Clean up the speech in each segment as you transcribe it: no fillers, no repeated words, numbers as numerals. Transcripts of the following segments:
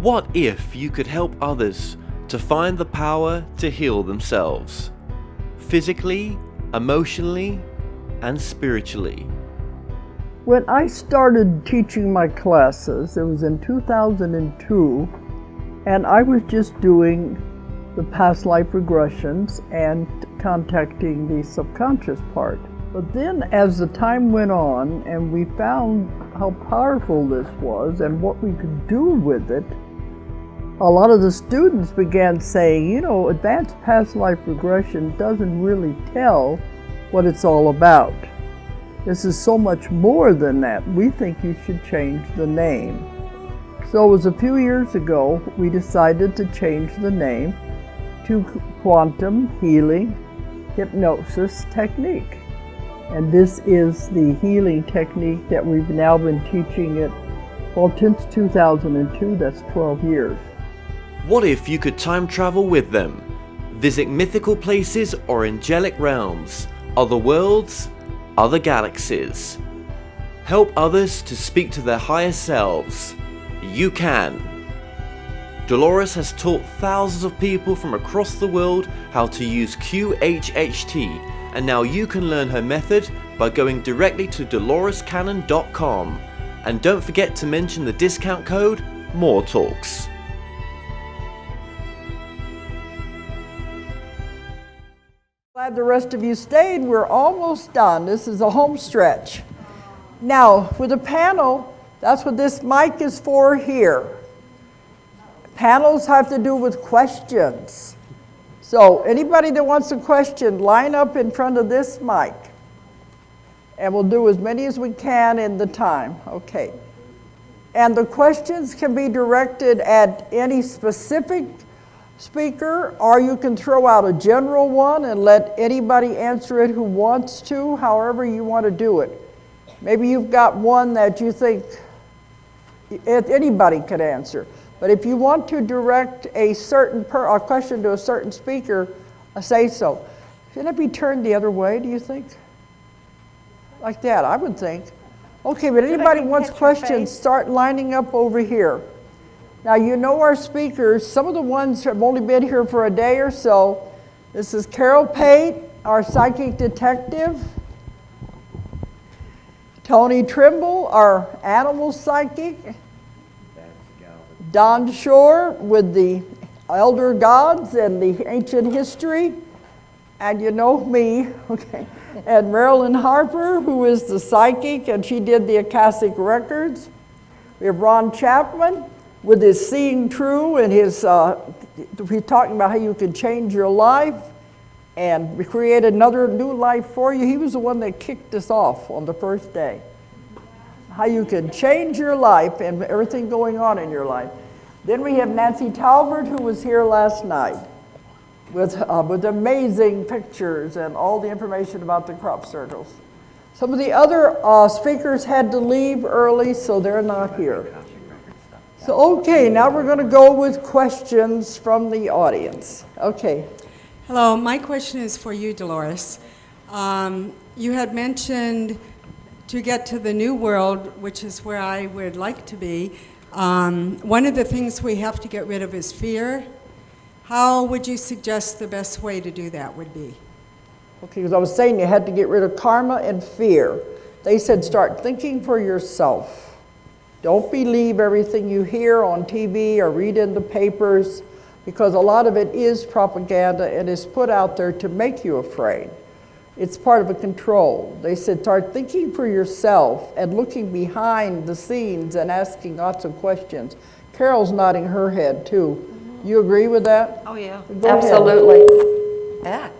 What if you could help others to find the power to heal themselves? Physically, emotionally, and spiritually. When I started teaching my classes, it was in 2002, and I was just doing the past life regressions and contacting the subconscious part. But then as the time went on and we found how powerful this was and what we could do with it, a lot of the students began saying, you know, advanced past life regression doesn't really tell what it's all about. This is so much more than that. We think you should change the name. So it was a few years ago we decided to change the name to Quantum Healing Hypnosis Technique. And this is the healing technique that we've now been teaching it, well, since 2002, that's 12 years. What if you could time travel with them? Visit mythical places or angelic realms, other worlds, other galaxies. Help others to speak to their higher selves. You can. Dolores has taught thousands of people from across the world how to use QHHT, and now you can learn her method by going directly to DoloresCannon.com. And don't forget to mention the discount code MORETALKS. Glad the rest of you stayed. We're almost done. This is a home stretch. Now, with a panel, that's what this mic is for here. Panels have to do with questions. So anybody that wants a question, line up in front of this mic. And we'll do as many as we can in the time. Okay. And the questions can be directed at any specific speaker, or you can throw out a general one and let anybody answer it who wants to, however you want to do it. Maybe you've got one that you think anybody could answer. But if you want to direct a question to a certain speaker, say so. Shouldn't it be turned the other way, do you think? Like that, I would think. Okay, but anybody wants questions, start lining up over here. Now, you know our speakers. Some of the ones have only been here for a day or so. This is Carol Pate, our psychic detective. Tony Trimble, our animal psychic. Don Shore with the elder gods and the ancient history. And you know me, okay. And Marilyn Harper, who is the psychic, and she did the Akashic records. We have Ron Chapman with his Seeing True and his, he's talking about how you can change your life and create another new life for you. He was the one that kicked us off on the first day. How you can change your life and everything going on in your life. Then we have Nancy Talbert, who was here last night with amazing pictures and all the information about the crop circles. Some of the other speakers had to leave early, so they're not here. So, okay, now we're going to go with questions from the audience. Okay. Hello, my question is for you, Dolores. You had mentioned to get to the new world, which is where I would like to be, one of the things we have to get rid of is fear. How would you suggest the best way to do that would be? Okay, because I was saying you had to get rid of karma and fear. They said start thinking for yourself. Don't believe everything you hear on TV or read in the papers, because a lot of it is propaganda and is put out there to make you afraid. It's part of a control. They said start thinking for yourself and looking behind the scenes and asking lots of questions. Carol's nodding her head too. You agree with that? Oh yeah, Go absolutely. Yeah.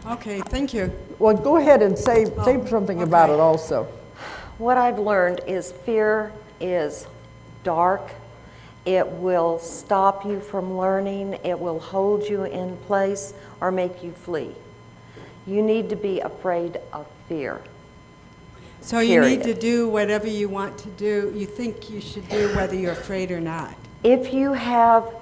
Okay, thank you. Well, go ahead and say something about it also. What I've learned is fear is dark. It will stop you from learning. It will hold you in place or make you flee. You need to be afraid of fear. So you need to do whatever you want to do, you think you should do, whether you're afraid or not. If you have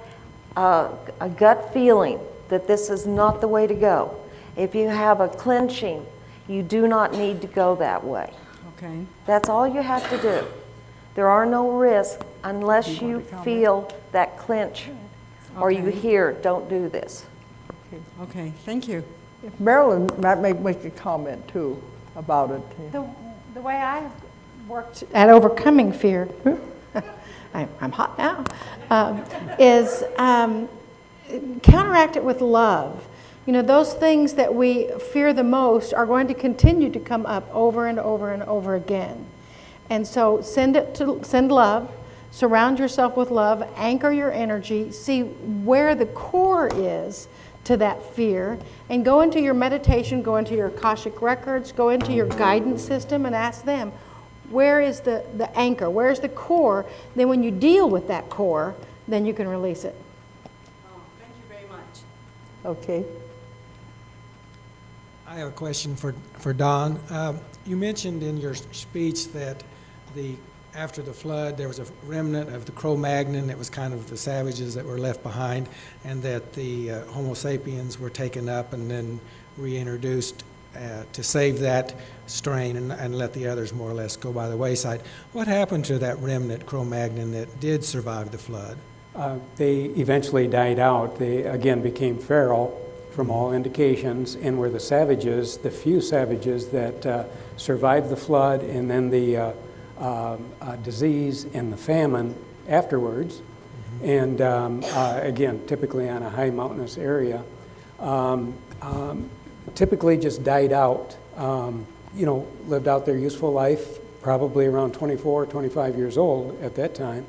a gut feeling that this is not the way to go, if you have a clenching, you do not need to go that way. Okay. That's all you have to do. There are no risks unless you feel that clinch or you Okay. hear, don't do this. Okay, thank you. Marilyn might make a comment too about it. The way I've worked at overcoming fear, I'm hot now, is counteract it with love. You know, those things that we fear the most are going to continue to come up over and over and over again. And so send love, surround yourself with love, anchor your energy, see where the core is to that fear, and go into your meditation, go into your Akashic records, go into your guidance system and ask them, where is the anchor, where's the core? Then when you deal with that core, then you can release it. Oh, thank you very much. Okay. I have a question for Don. You mentioned in your speech that after the flood, there was a remnant of the Cro-Magnon that was kind of the savages that were left behind, and that the Homo sapiens were taken up and then reintroduced to save that strain and let the others more or less go by the wayside. What happened to that remnant Cro-Magnon that did survive the flood? They eventually died out. They again became feral from all indications, and were the savages, the few savages that survived the flood and then the disease and the famine afterwards. And again, typically on a high mountainous area, typically just died out. Lived out their useful life, probably around 24, 25 years old at that time.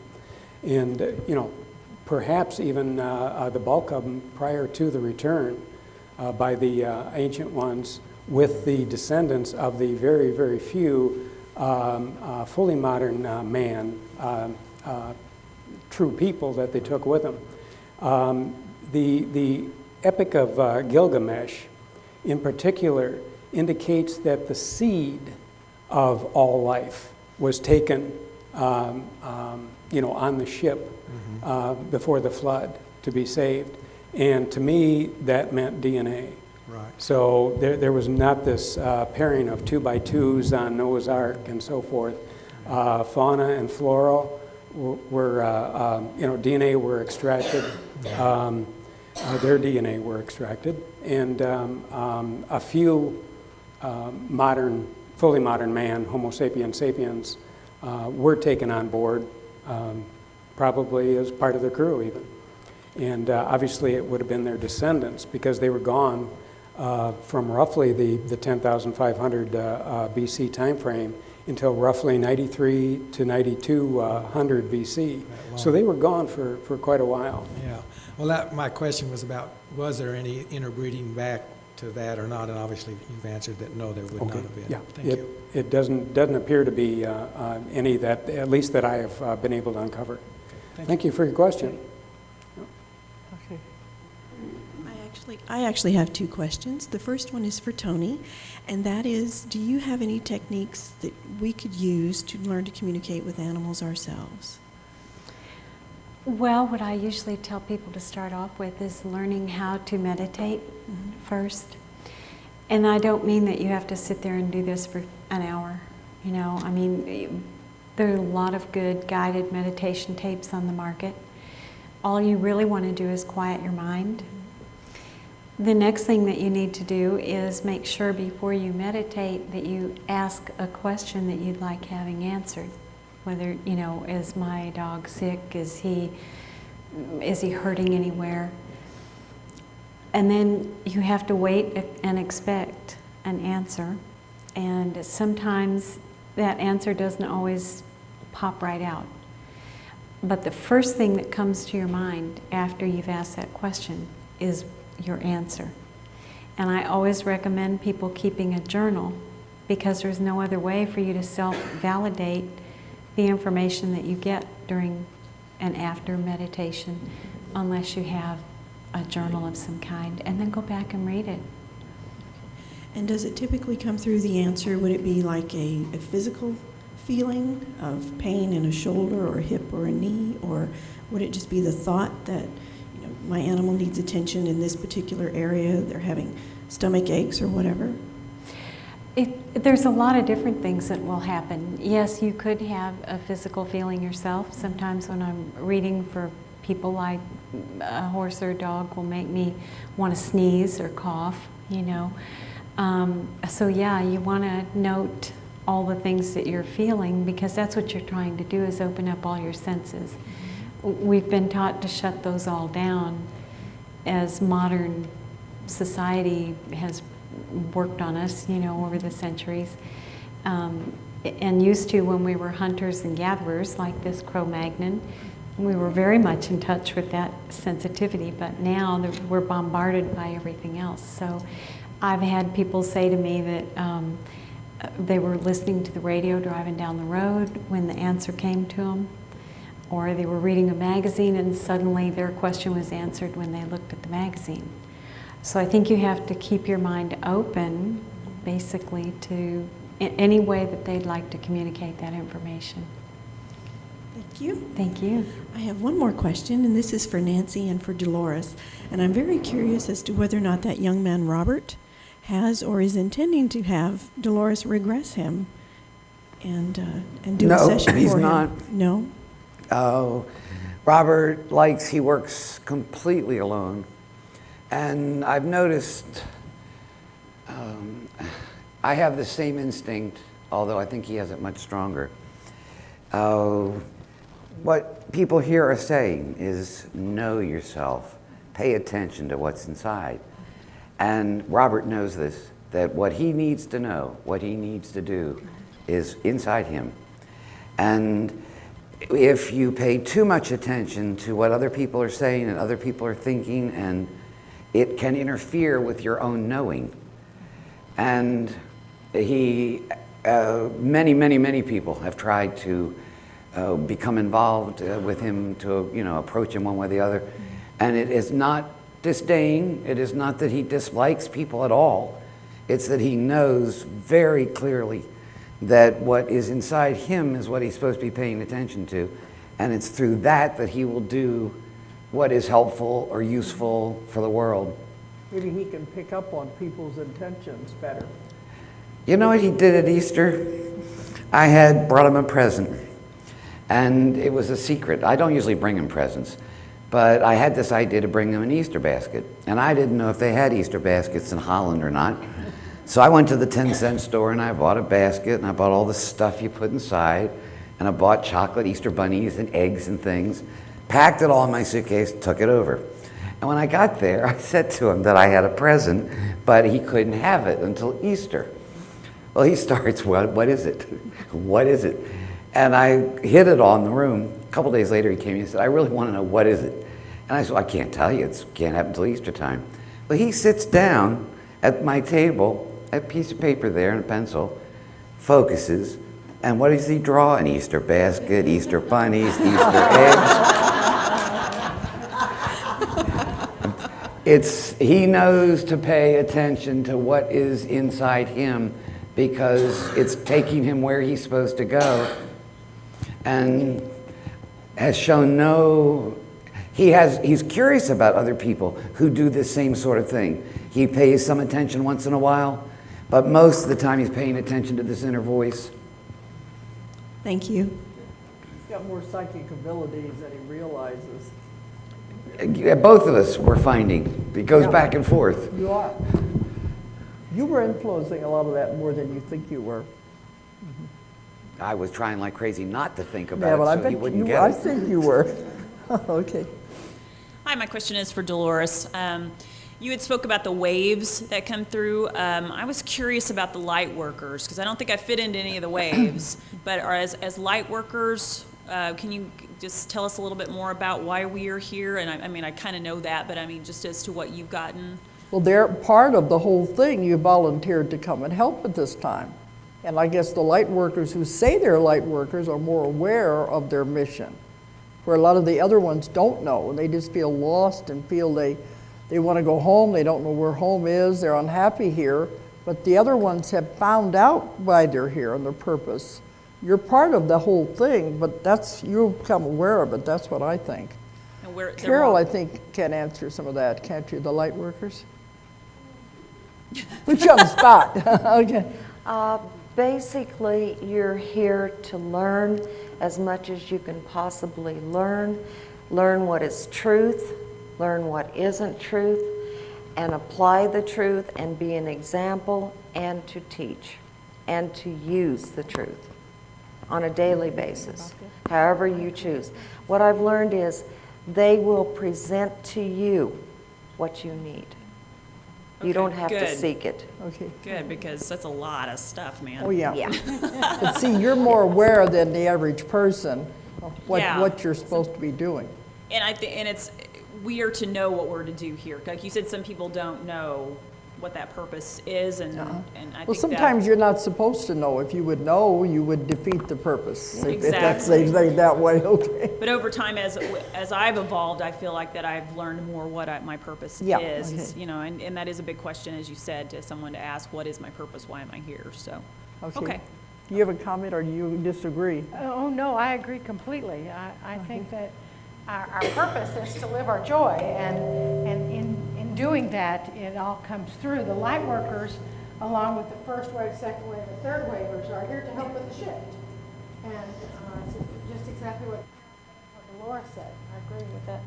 And, perhaps even the bulk of them prior to the return by the ancient ones with the descendants of the very, very few fully modern true people that they took with them. The Epic of Gilgamesh, in particular, indicates that the seed of all life was taken, on the ship before the flood to be saved. And to me, that meant DNA. Right. So there was not this pairing of 2x2s on Noah's Ark and so forth. Fauna and flora were, DNA were extracted. Their DNA were extracted, and a few fully modern man, Homo sapiens, were taken on board, probably as part of the crew even. And obviously it would have been their descendants, because they were gone from roughly the 10,500 BC time frame until roughly 93 to 9200 BC. So they were gone for quite a while. Yeah. Well, my question was about, was there any interbreeding back to that or not? And obviously you've answered that no, there would not have been. Yeah. Thank you. It doesn't appear to be any that, at least that I have been able to uncover. Okay. Thank you for your question. Okay. I actually have two questions. The first one is for Tony, and that is, do you have any techniques that we could use to learn to communicate with animals ourselves? Well, what I usually tell people to start off with is learning how to meditate first. And I don't mean that you have to sit there and do this for an hour. I mean, there are a lot of good guided meditation tapes on the market. All you really want to do is quiet your mind. The next thing that you need to do is make sure before you meditate that you ask a question that you'd like having answered. Whether, is my dog sick? Is he hurting anywhere? And then you have to wait and expect an answer. And sometimes that answer doesn't always pop right out. But the first thing that comes to your mind after you've asked that question is your answer. And I always recommend people keeping a journal, because there's no other way for you to self-validate the information that you get during and after meditation unless you have a journal of some kind, and then go back and read it. And does it typically come through the answer? Would it be like a physical feeling of pain in a shoulder or a hip or a knee, or would it just be the thought that my animal needs attention in this particular area, they're having stomach aches or whatever? There's a lot of different things that will happen. Yes, you could have a physical feeling yourself. Sometimes when I'm reading for people, like a horse or a dog will make me want to sneeze or cough, you know. So yeah, you want to note all the things that you're feeling, because that's what you're trying to do, is open up all your senses. We've been taught to shut those all down as modern society has worked on us, you know, over the centuries. And used to, when we were hunters and gatherers, like this Cro-Magnon, we were very much in touch with that sensitivity, but now we're bombarded by everything else. So I've had people say to me that they were listening to the radio driving down the road when the answer came to them, or they were reading a magazine and suddenly their question was answered when they looked at the magazine. So I think you have to keep your mind open, basically, to any way that they'd like to communicate that information. Thank you. Thank you. I have one more question, and this is for Nancy and for Dolores. And I'm very curious as to whether or not that young man, Robert, has or is intending to have Dolores regress him and do a session for him. No, he's not. No? Oh, Robert he works completely alone. And I've noticed I have the same instinct, although I think he has it much stronger. What people here are saying is know yourself, pay attention to what's inside. And Robert knows this, that what he needs to know, what he needs to do is inside him. And if you pay too much attention to what other people are saying and other people are thinking, and it can interfere with your own knowing. And many people have tried to become involved with him, to approach him one way or the other. And it is not disdain, it is not that he dislikes people at all. It's that he knows very clearly that what is inside him is what he's supposed to be paying attention to. And it's through that he will do what is helpful or useful for the world. Maybe he can pick up on people's intentions better. You know what he did at Easter? I had brought him a present, and it was a secret. I don't usually bring him presents, but I had this idea to bring him an Easter basket, and I didn't know if they had Easter baskets in Holland or not. So I went to the 10-cent store and I bought a basket, and I bought all the stuff you put inside, and I bought chocolate Easter bunnies and eggs and things, packed it all in my suitcase, took it over. And when I got there, I said to him that I had a present, but he couldn't have it until Easter. Well, he starts, what is it? What is it? And I hid it all in the room. A couple days later, he came and he said, I really want to know, what is it? And I said, well, I can't tell you. It can't happen until Easter time. But he sits down at my table, a piece of paper there and a pencil, focuses, and what does he draw? An Easter basket, Easter bunnies, Easter eggs. He knows to pay attention to what is inside him, because it's taking him where he's supposed to go, and has shown he's curious about other people who do this same sort of thing. He pays some attention once in a while, but most of the time he's paying attention to this inner voice. Thank you. He's got more psychic abilities than he realizes. Both of us we're finding. It goes back and forth. You are. You were influencing a lot of that more than you think you were. I was trying like crazy not to think about Yeah, but I it so bet he wouldn't you, get I it. think you were. Okay. Hi, my question is for Dolores. You had spoke about the waves that come through. I was curious about the light workers, because I don't think I fit into any of the waves. But as light workers, can you just tell us a little bit more about why we are here? And I mean, I kind of know that, but I mean, just as to what you've gotten. Well, they're part of the whole thing. You volunteered to come and help at this time. And I guess the light workers who say they're light workers are more aware of their mission, where a lot of the other ones don't know. They just feel lost and feel they want to go home. They don't know where home is. They're unhappy here. But the other ones have found out why they're here and their purpose. You're part of the whole thing, but you've become aware of it. That's what I think. And where, Carol, I think, can answer some of that, can't you, the light workers? Put you on the spot. Okay. Basically, you're here to learn as much as you can possibly learn what is truth, learn what isn't truth, and apply the truth and be an example and to teach and to use the truth on a daily basis, however you choose. What I've learned is they will present to you what you need. You Okay, don't have to good. seek it. Okay. Good, because that's a lot of stuff, man. Oh, yeah. Yeah. But see, you're more aware than the average person of Yeah. what you're supposed to be doing. And I think, and it's, we are to know what we're to do here. Like you said, some people don't know what that purpose is, and I Well, think sometimes you're not supposed to know. If you would know, you would defeat the purpose. If that's, Exactly. they say that way, okay. But over time, as I've evolved, I feel like that I've learned more what my purpose Yeah, is. okay. You know, and that is a big question, as you said, to someone to ask, what is my purpose? Why am I here? So, okay. Do you have a comment or do you disagree? Oh, no, I agree completely. I think that our purpose is to live our joy, and in doing that, it all comes through. The light workers, along with the first wave, second wave, and third wavers, are here to help with the shift. And it's just exactly what Dolores said. I agree with that.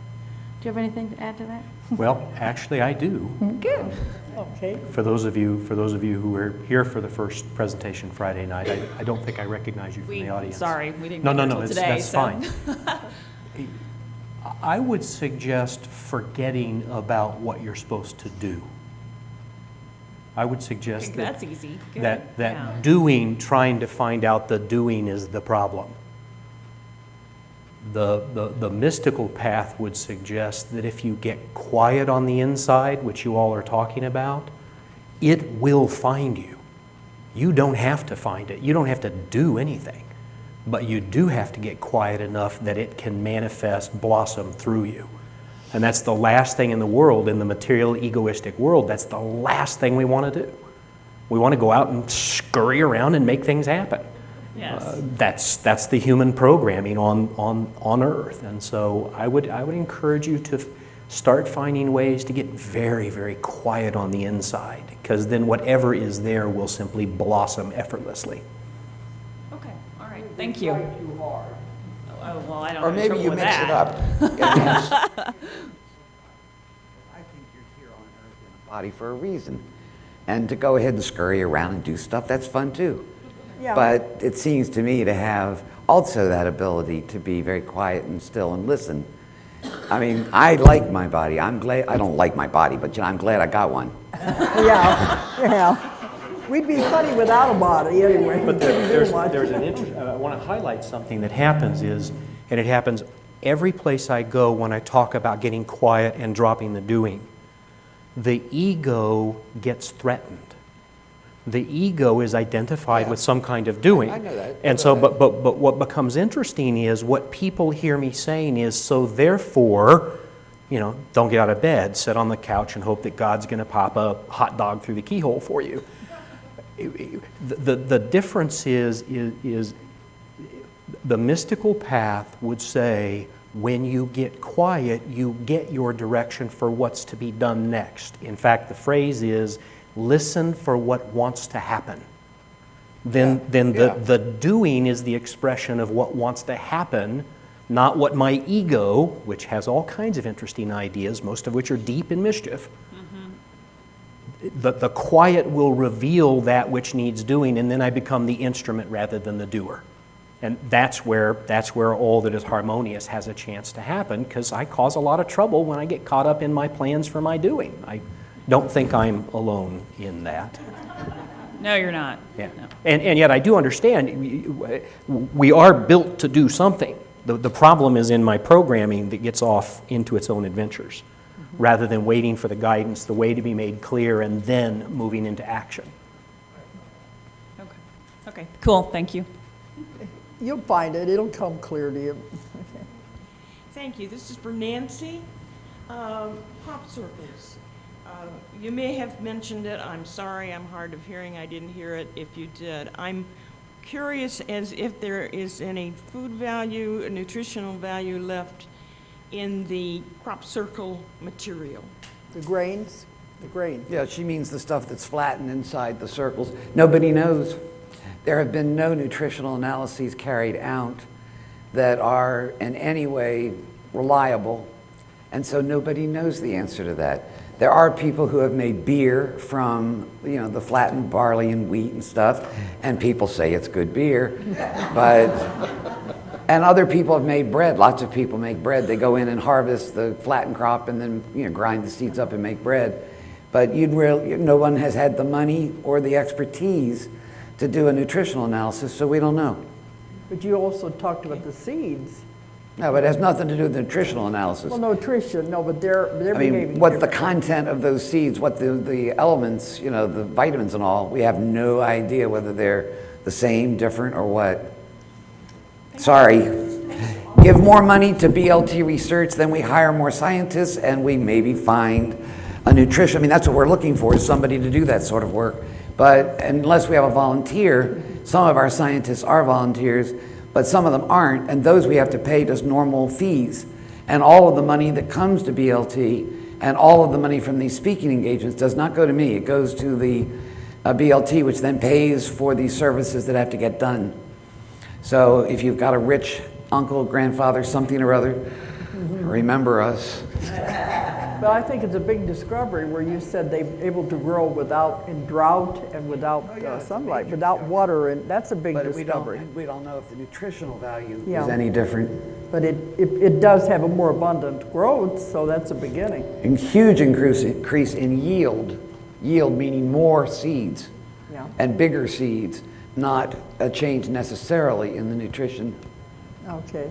Do you have anything to add to that? Well, actually, I do. Good. Okay. For those of you who were here for the first presentation Friday night, I don't think I recognize you from the audience. Sorry, we didn't No, get no, there no, till it's, today. that's so. fine. I would suggest forgetting about what you're supposed to do. I would suggest that That's easy. Good. that Yeah. doing, trying to find out the doing is the problem. The mystical path would suggest that if you get quiet on the inside, which you all are talking about, it will find you. You don't have to find it. You don't have to do anything. But you do have to get quiet enough that it can manifest, blossom through you. And that's the last thing in the world, in the material, egoistic world, that's the last thing we want to do. We want to go out and scurry around and make things happen. Yes. That's the human programming on Earth. And so I would encourage you to start finding ways to get very, very quiet on the inside, because then whatever is there will simply blossom effortlessly. Okay. All right. Thank you. Too hard. Oh, well, I don't Or have maybe trouble you with mix that. it up. I think you're here on Earth in a body for a reason. And to go ahead and scurry around and do stuff, that's fun too. Yeah. But it seems to me to have also that ability to be very quiet and still and listen. I mean, I like my body. I'm glad, I don't like my body, but you know, I'm glad I got one. Yeah. We'd be funny without a body anyway. But Couldn't do much. there's an interest, I want to highlight something that happens is, and it happens every place I go when I talk about getting quiet and dropping the doing, the ego gets threatened. The ego is identified with some kind of doing. I know that. And so, but what becomes interesting is what people hear me saying is, so therefore, you know, don't get out of bed, sit on the couch and hope that God's going to pop a hot dog through the keyhole for you. The difference is the mystical path would say, when you get quiet, you get your direction for what's to be done next. In fact, the phrase is, listen for what wants to happen. Then the doing is the expression of what wants to happen, not what my ego, which has all kinds of interesting ideas, most of which are deep in mischief. The quiet will reveal that which needs doing, and then I become the instrument rather than the doer. And that's where all that is harmonious has a chance to happen, because I cause a lot of trouble when I get caught up in my plans for my doing. I don't think I'm alone in that. No, you're not. Yeah. No. And yet I do understand we are built to do something. The problem is in my programming that gets off into its own adventures, rather than waiting for the guidance, the way to be made clear, and then moving into action. Okay. Okay. Cool. Thank you. You'll find it. It'll come clear to you. Thank you. This is for Nancy. Crop circles. You may have mentioned it. I'm sorry. I'm hard of hearing. I didn't hear it. If you did, I'm curious as if there is any food value, nutritional value left in the crop circle material. The grains? The grain. Yeah, she means the stuff that's flattened inside the circles. Nobody knows. There have been no nutritional analyses carried out that are in any way reliable, and so nobody knows the answer to that. There are people who have made beer from, the flattened barley and wheat and stuff, and people say it's good beer, and other people have made bread. Lots of people make bread. They go in and harvest the flattened crop and then, grind the seeds up and make bread. But no one has had the money or the expertise to do a nutritional analysis, so we don't know. But you also talked about the seeds. No, but it has nothing to do with nutritional analysis. Well, nutrition, no, but they're behaving what the differently. content of those seeds, what the elements, the vitamins and all, we have no idea whether they're the same, different, or what. Sorry. Give more money to BLT research, then we hire more scientists, and we maybe find a nutrition. That's what we're looking for, is somebody to do that sort of work. But unless we have a volunteer, some of our scientists are volunteers, but some of them aren't, and those we have to pay just normal fees. And all of the money that comes to BLT and all of the money from these speaking engagements does not go to me. It goes to the BLT, which then pays for these services that have to get done. So if you've got a rich uncle, grandfather, something or other, remember us. But I think it's a big discovery where you said they're able to grow in drought and without sunlight, without water, and that's a big discovery. We don't know if the nutritional value Yeah. is any different. But it does have a more abundant growth, so that's a beginning. A huge increase in yield. Yield meaning more seeds Yeah. and bigger seeds, not a change necessarily in the nutrition. Okay.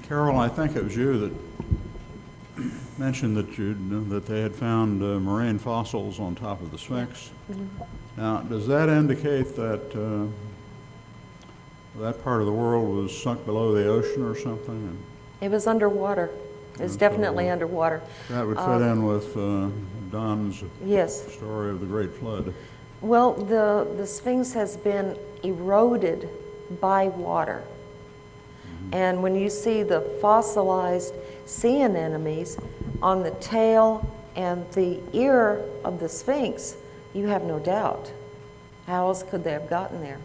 Carol, I think it was you that mentioned that they had found marine fossils on top of the Sphinx. Now, does that indicate that that part of the world was sunk below the ocean or something? It was underwater. It was definitely underwater. That would fit in with Don's Yes. story of the Great Flood. Well, the Sphinx has been eroded by water. And when you see the fossilized sea anemones on the tail and the ear of the Sphinx, you have no doubt. How else could they have gotten there?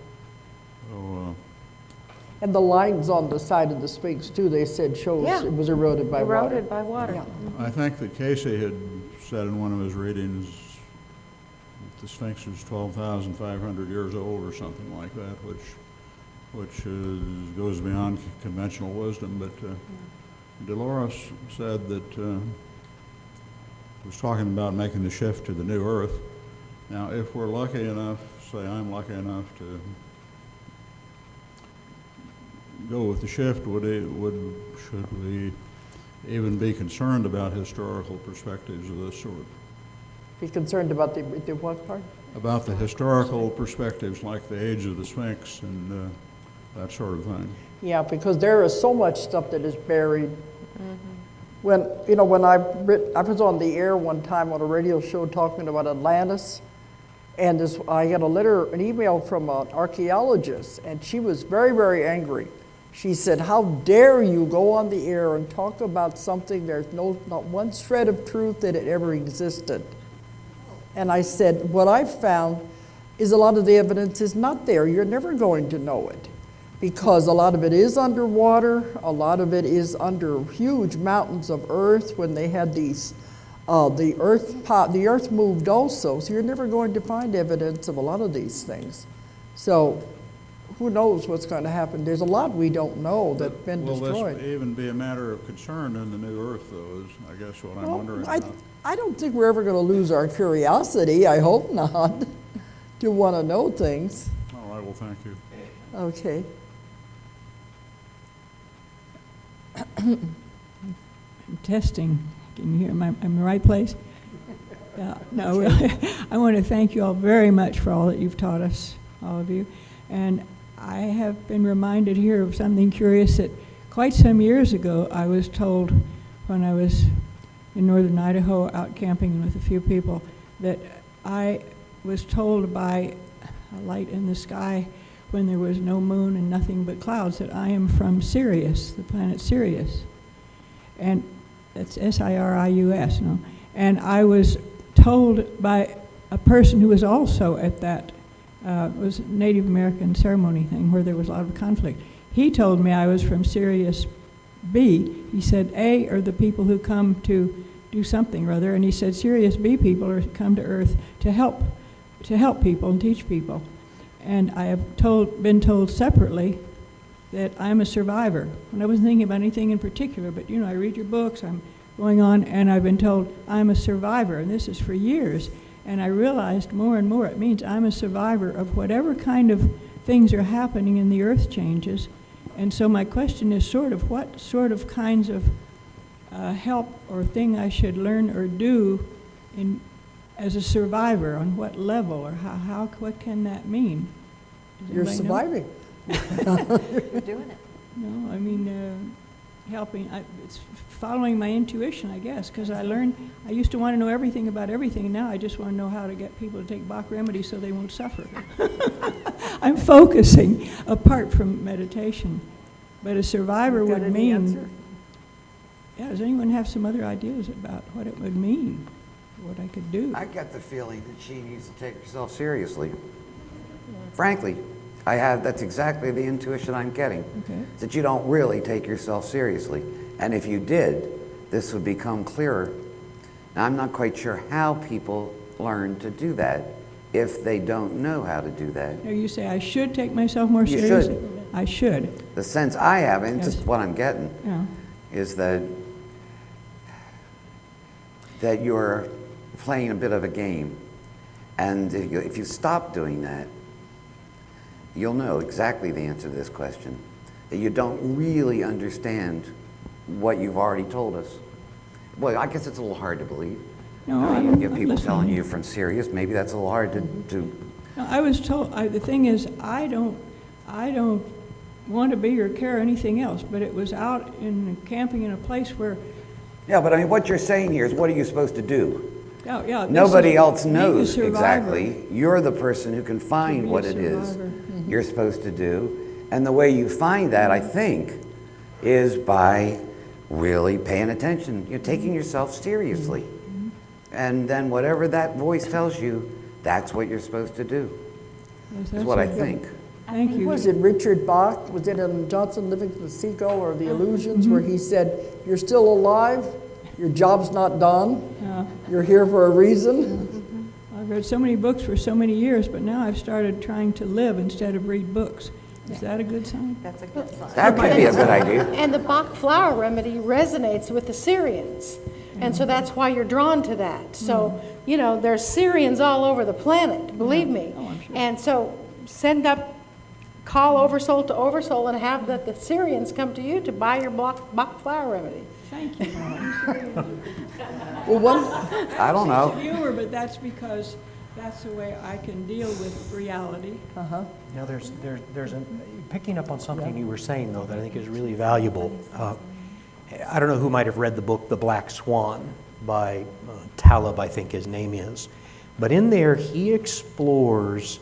So, And the lines on the side of the Sphinx, too, they said shows Yeah. it was eroded by water. Eroded by water. Yeah. I think that Casey had said in one of his readings that the Sphinx was 12,500 years old or something like that, which goes beyond conventional wisdom. But Dolores said that was talking about making the shift to the new Earth. Now, if we're lucky enough, say I'm lucky enough to go with the shift, should we even be concerned about historical perspectives of this sort? Be concerned about the what part? About the historical perspectives like the age of the Sphinx and that sort of thing. Yeah, because there is so much stuff that is buried. When I was on the air one time on a radio show talking about Atlantis, and I got an email from an archaeologist, and she was very, very angry. She said, "How dare you go on the air and talk about something there's not one shred of truth that it ever existed?" And I said, "What I've found is a lot of the evidence is not there. You're never going to know it, because a lot of it is underwater, a lot of it is under huge mountains of earth when they had these, the earth moved also, so you're never going to find evidence of a lot of these things. So who knows what's going to happen? There's a lot we don't know that's been destroyed." Will this even be a matter of concern in the new Earth, though, is I guess what I'm wondering about. I don't think we're ever going to lose our curiosity, I hope not, to want to know things. All right, well, thank you. Okay. I'm testing. Can you hear? Am I in the right place? Yeah. No, really. I want to thank you all very much for all that you've taught us, all of you. And I have been reminded here of something curious that quite some years ago I was told when I was in northern Idaho out camping with a few people that I was told by a light in the sky when there was no moon and nothing but clouds that I am from Sirius, the planet Sirius. And that's Sirius, no? And I was told by a person who was also at that, it was a Native American ceremony thing where there was a lot of conflict. He told me I was from Sirius B. He said A are the people who come to do something or other, and he said Sirius B people are come to Earth to help people and teach people. And I have been told separately that I'm a survivor. And I wasn't thinking about anything in particular, but I read your books, I'm going on, and I've been told I'm a survivor, and this is for years. And I realized more and more it means I'm a survivor of whatever kind of things are happening in the earth changes. And so my question is what sort of kinds of help or thing I should learn or do as a survivor, on what level, or what can that mean? Does You're anybody know? surviving. You're doing it. No, I mean, helping, it's following my intuition, I guess, because I used to want to know everything about everything, and now I just want to know how to get people to take Bach remedies so they won't suffer. I'm focusing apart from meditation, but a survivor Got would any mean, answer? yeah, does anyone have some other ideas about what it would mean, what I could do? I get the feeling that she needs to take herself seriously. Frankly, that's exactly the intuition I'm getting. Okay. That you don't really take yourself seriously. And if you did, this would become clearer. Now, I'm not quite sure how people learn to do that if they don't know how to do that. Now you say I should take myself more You seriously? should. I should. The sense I have, and Yes. just what I'm getting, Yeah. is that you're playing a bit of a game. And if you stop doing that, you'll know exactly the answer to this question, that you don't really understand what you've already told us. Well, I guess it's a little hard to believe. No, You get I'm people telling listening. you from Sirius, maybe that's a little hard to No, I was told, the thing is, I don't want to be or care anything else, but it was out in camping in a place where, Yeah, but I mean, what you're saying here is, what are you supposed to do? yeah. this Nobody is else being a knows survivor. exactly. You're the person who can find be a what it is survivor. you're supposed to do. And the way you find that, I think, is by really paying attention. You're taking yourself seriously. And then whatever that voice tells you, that's what you're supposed to do. Yes, Is that's what I it. think. Thank you. Was it Richard Bach? Was it in Johnson Living the Seagull or The Illusions where he said, "You're still alive, your job's not done, Yeah. you're here for a reason"? I've read so many books for so many years, but now I've started trying to live instead of read books. Is that a good sign? That's a good sign. That could be a good idea. And the Bach flower remedy resonates with the Syrians. And so that's why you're drawn to that. So, there's Syrians all over the planet, believe me. Oh, I'm sure. And so call Oversoul to Oversoul and have the Syrians come to you to buy your Bach flower remedy. Thank you. Well, I don't know. Humor, but that's because that's the way I can deal with reality. Now, there's picking up on something you were saying, though, that I think is really valuable. I don't know who might have read the book The Black Swan by Taleb, I think his name is. But in there, he explores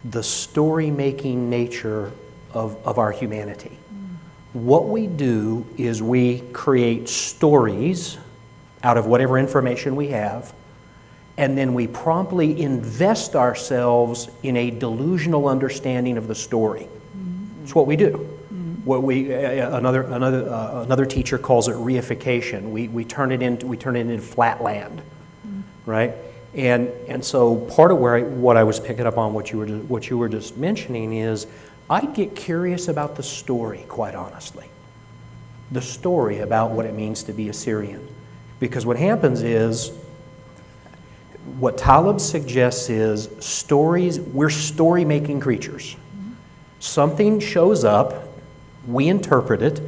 the story-making nature of our humanity. What we do is we create stories out of whatever information we have, and then we promptly invest ourselves in a delusional understanding of the story. It's what we do. What another teacher calls it reification. We turn it into flatland, right? And so part of what I was picking up on what you were just mentioning is, I get curious about the story, quite honestly. The story about what it means to be a Syrian. Because what happens is, what Taleb suggests is we're story-making creatures. Something shows up, we interpret it,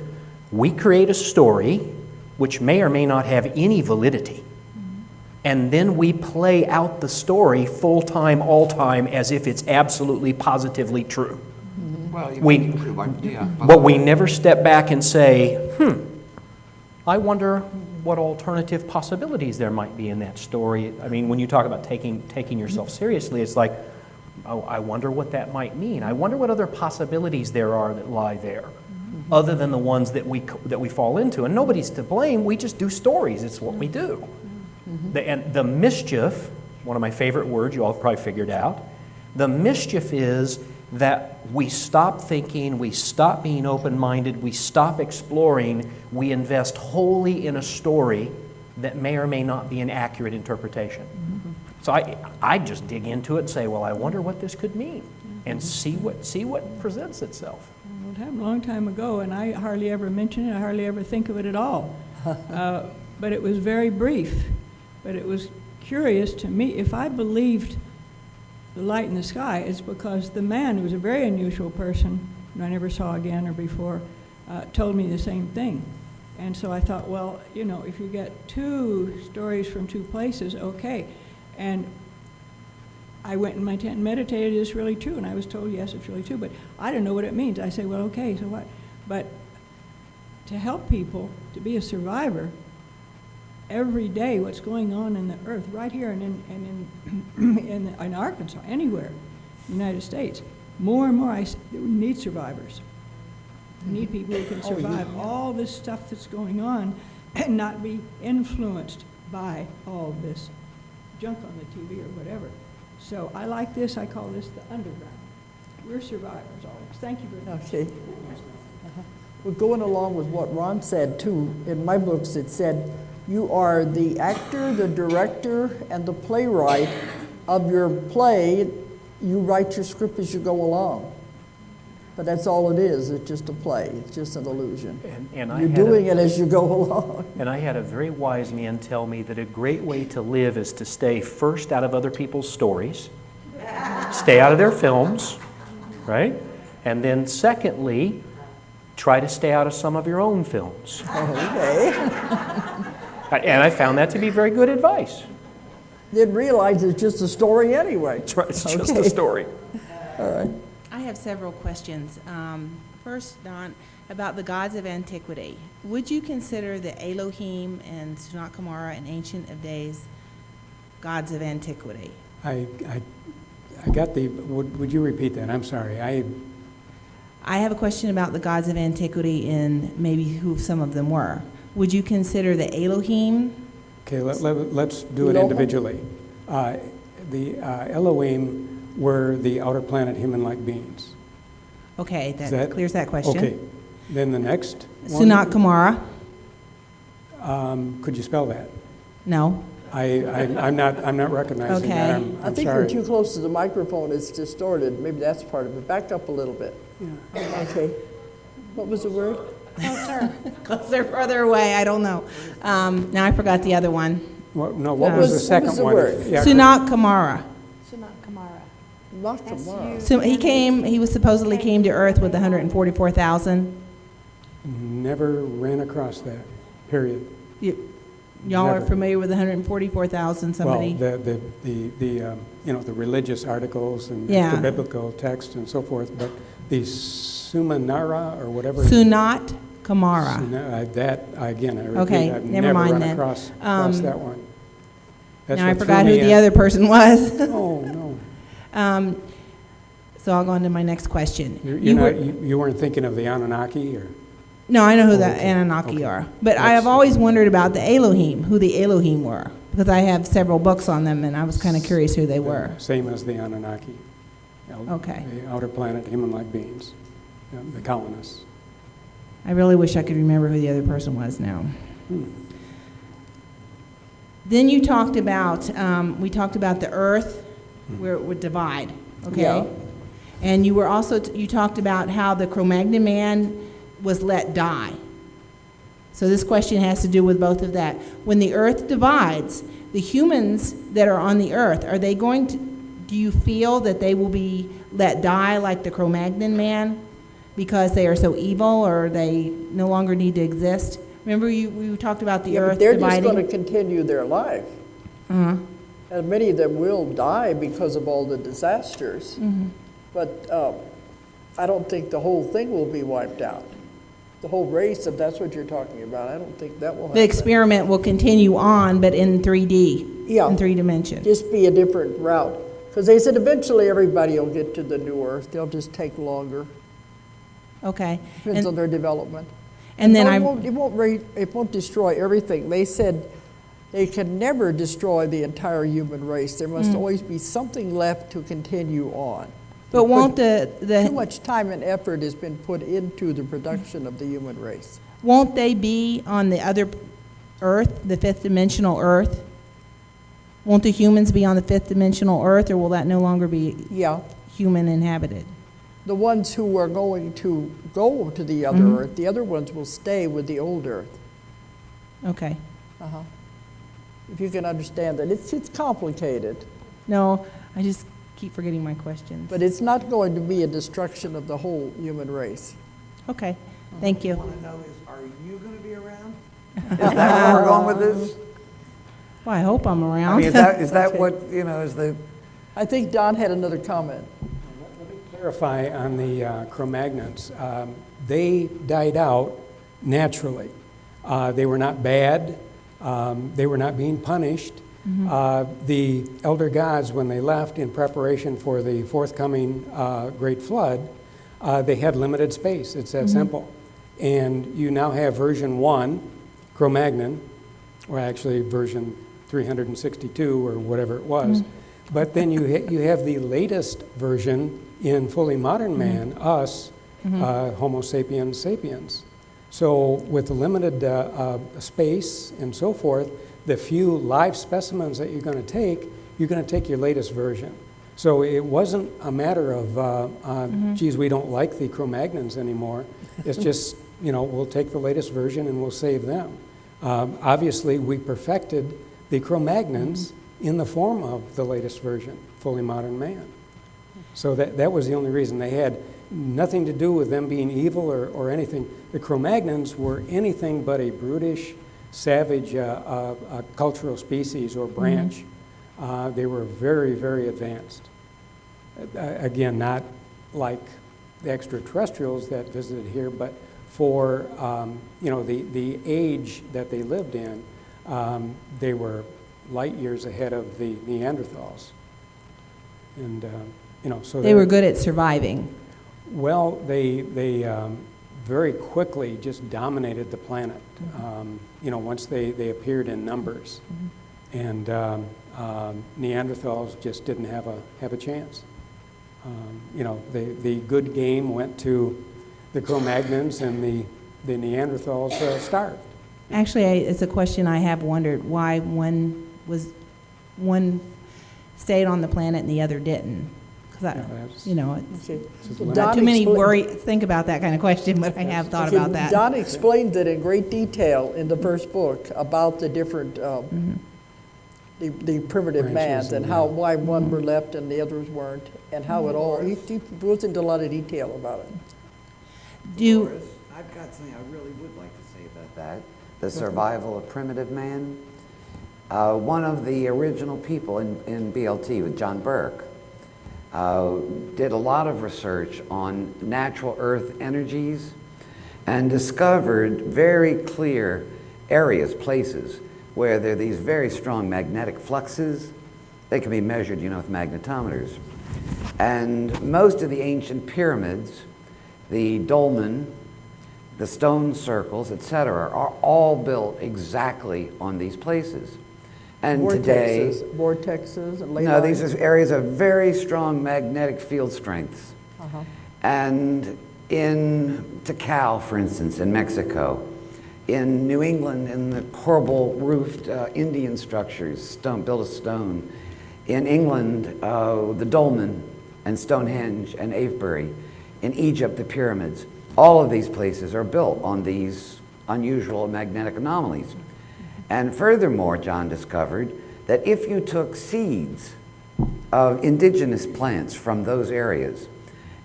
we create a story, which may or may not have any validity. And then we play out the story full-time, all-time, as if it's absolutely, positively true. Well, But we never step back and say, I wonder what alternative possibilities there might be in that story. I mean, when you talk about taking yourself seriously, it's like, oh, I wonder what that might mean. I wonder what other possibilities there are that lie there, other than the ones that we fall into. And nobody's to blame. We just do stories. It's what we do. And the mischief, one of my favorite words, you all probably figured out, the mischief is that we stop thinking, we stop being open-minded, we stop exploring, we invest wholly in a story that may or may not be an accurate interpretation. So I just dig into it and say, well, I wonder what this could mean, and see what presents itself. Well, it happened a long time ago, and I hardly ever mention it, I hardly ever think of it at all. But it was very brief. But it was curious to me. If I believed the light in the sky, it's because the man, who was a very unusual person, who I never saw again or before, told me the same thing. And so I thought, well, you know, if you get two stories from two places, okay. And I went in my tent and meditated, is this really true? And I was told, yes, it's really true. But I don't know what it means. I say, well, okay, so what? But to help people to be a survivor, every day what's going on in the earth, right here and in Arkansas, anywhere in the United States, more and more we need survivors. We need people who can survive all this stuff that's going on and not be influenced by all this junk on the TV or whatever. So I like this. I call this the underground. We're survivors always. Thank you very much. Okay. Well, going along with what Ron said, too, in my books it said, you are the actor, the director, and the playwright of your play. You write your script as you go along. But that's all it is. It's just a play. It's just an illusion. You're doing it as you go along. And I had a very wise man tell me that a great way to live is to stay first out of other people's stories, stay out of their films, right? And then secondly, try to stay out of some of your own films. Okay. And I found that to be very good advice. Didn't realize it's just a story anyway. That's right, it's just a story. All right. I have several questions. First, Don, about the gods of antiquity. Would you consider the Elohim and Sunat Kamara and Ancient of Days gods of antiquity? I got the, would you repeat that? I'm sorry. I have a question about the gods of antiquity and maybe who some of them were. Would you consider the Elohim? Okay, let's do it individually. The Elohim were the outer planet human-like beings. Okay, that clears that question. Okay, then the next one. Sunat Kamara? Could you spell that? No. I'm not recognizing that. I'm I think sorry. you're too close to the microphone. It's distorted. Maybe that's part of it. Back up a little bit. Yeah. Okay. What was the word? Closer. Closer, further away. I don't know. Now I forgot the other one. What was the second one? What was the word? Yeah, Sunat Kamara. Sunat Kamara. Not Kamara. So he supposedly came to Earth with 144,000. Never ran across that, period. Y'all are familiar with 144,000 somebody? Well, the religious articles and Yeah. the biblical text and so forth, but the Sumanara or whatever. Sunat Kamara. Again, I repeat, Okay, I've never never mind run then. across that one. That's Now I what forgot threw who me the in. other person was. Oh, no. So I'll go on to my next question. You weren't thinking of the Anunnaki, or? No, I know who the Anunnaki are. But I have always wondered about the Elohim, who the Elohim were, because I have several books on them, and I was kind of curious who they were. Same as the Anunnaki. Okay. The outer planet, human-like beings, the colonists. I really wish I could remember who the other person was now. Then you talked about, we talked about the earth, where it would divide, okay? Yeah. And you were also, you talked about how the Cro-Magnon man was let die. So this question has to do with both of that. When the earth divides, the humans that are on the earth, are they going to, do you feel that they will be let die like the Cro-Magnon man because they are so evil, or they no longer need to exist? Remember we talked about the earth they're dividing? just going to continue their life. Uh-huh. And many of them will die because of all the disasters. Mm-hmm. But I don't think the whole thing will be wiped out. The whole race, if that's what you're talking about, I don't think that will happen. The experiment will continue on, but in 3D, in 3 dimensions. Just be a different route. Because they said eventually everybody will get to the new Earth. They'll just take longer. Okay. Depends on their development. And then it won't destroy everything. They said they can never destroy the entire human race. There must always be something left to continue on. But won't Too the much time and effort has been put into the production of the human race. won't they be on the other Earth, the fifth dimensional Earth? Won't the humans be on the fifth dimensional Earth, or will that no longer be Yeah. human inhabited? The ones who are going to go to the other Earth, the other ones will stay with the old Earth. Okay. Uh-huh. If you can understand that. It's complicated, No, I just keep forgetting my questions. but it's not going to be a destruction of the whole human race. Okay, thank you. What I want to know is, are you going to be around? Is that where we're going with this? Well, I hope I'm I around. mean, is that what, you know, is the... I think Don had another comment. Let me clarify on the Cro-Magnons. They died out naturally. They were not bad. They were not being punished. The elder gods, when they left in preparation for the forthcoming great flood, they had limited space. It's that simple. And you now have version 1, Cro-Magnon, or actually version 362 or whatever it was. But then you have the latest version in Fully Modern Man, us, Homo sapiens sapiens. So with the limited space and so forth, the few live specimens that you're going to take your latest version. So it wasn't a matter of, geez, we don't like the Cro-Magnons anymore. It's just, you know, we'll take the latest version and we'll save them. Obviously, we perfected the Cro-Magnons in the form of the latest version, Fully Modern Man. So that was the only reason. They had nothing to do with them being evil or anything. The Cro-Magnons were anything but a brutish, savage cultural species or branch. They were very, very advanced. Again, not like the extraterrestrials that visited here, but for you know, the age that they lived in, they were light years ahead of the Neanderthals. And you know, so They were good at surviving. well, they very quickly just dominated the planet. You know, once they appeared in numbers, and Neanderthals just didn't have a chance. You know, the good game went to the Cro-Magnons, and the Neanderthals starved. Actually, it's a question I have wondered, why one stayed on the planet and the other didn't. Because you know, it's not too many think about that kind of question, but I have thought about that. Don explained it in great detail in the first book about the different, the primitive Branches mans and and how why one were left and the others weren't, and how it all. He goes into a lot of detail about it. Doris, I've got something I really would like to say about that. The survival of primitive man. One of the original people in BLT with John Burke did a lot of research on natural earth energies and discovered very clear areas, places, where there are these very strong magnetic fluxes. They can be measured, you know, with magnetometers. And most of the ancient pyramids, the dolmen, the stone circles, etc., are all built exactly on these places. And today, vortexes and ley no, lines. these are areas of very strong magnetic field strengths. And in Tikal, for instance, in Mexico, in New England, in the horrible roofed Indian structures, built of stone, in England, the dolmen and Stonehenge and Avebury, in Egypt, the pyramids, all of these places are built on these unusual magnetic anomalies. And furthermore, John discovered that if you took seeds of indigenous plants from those areas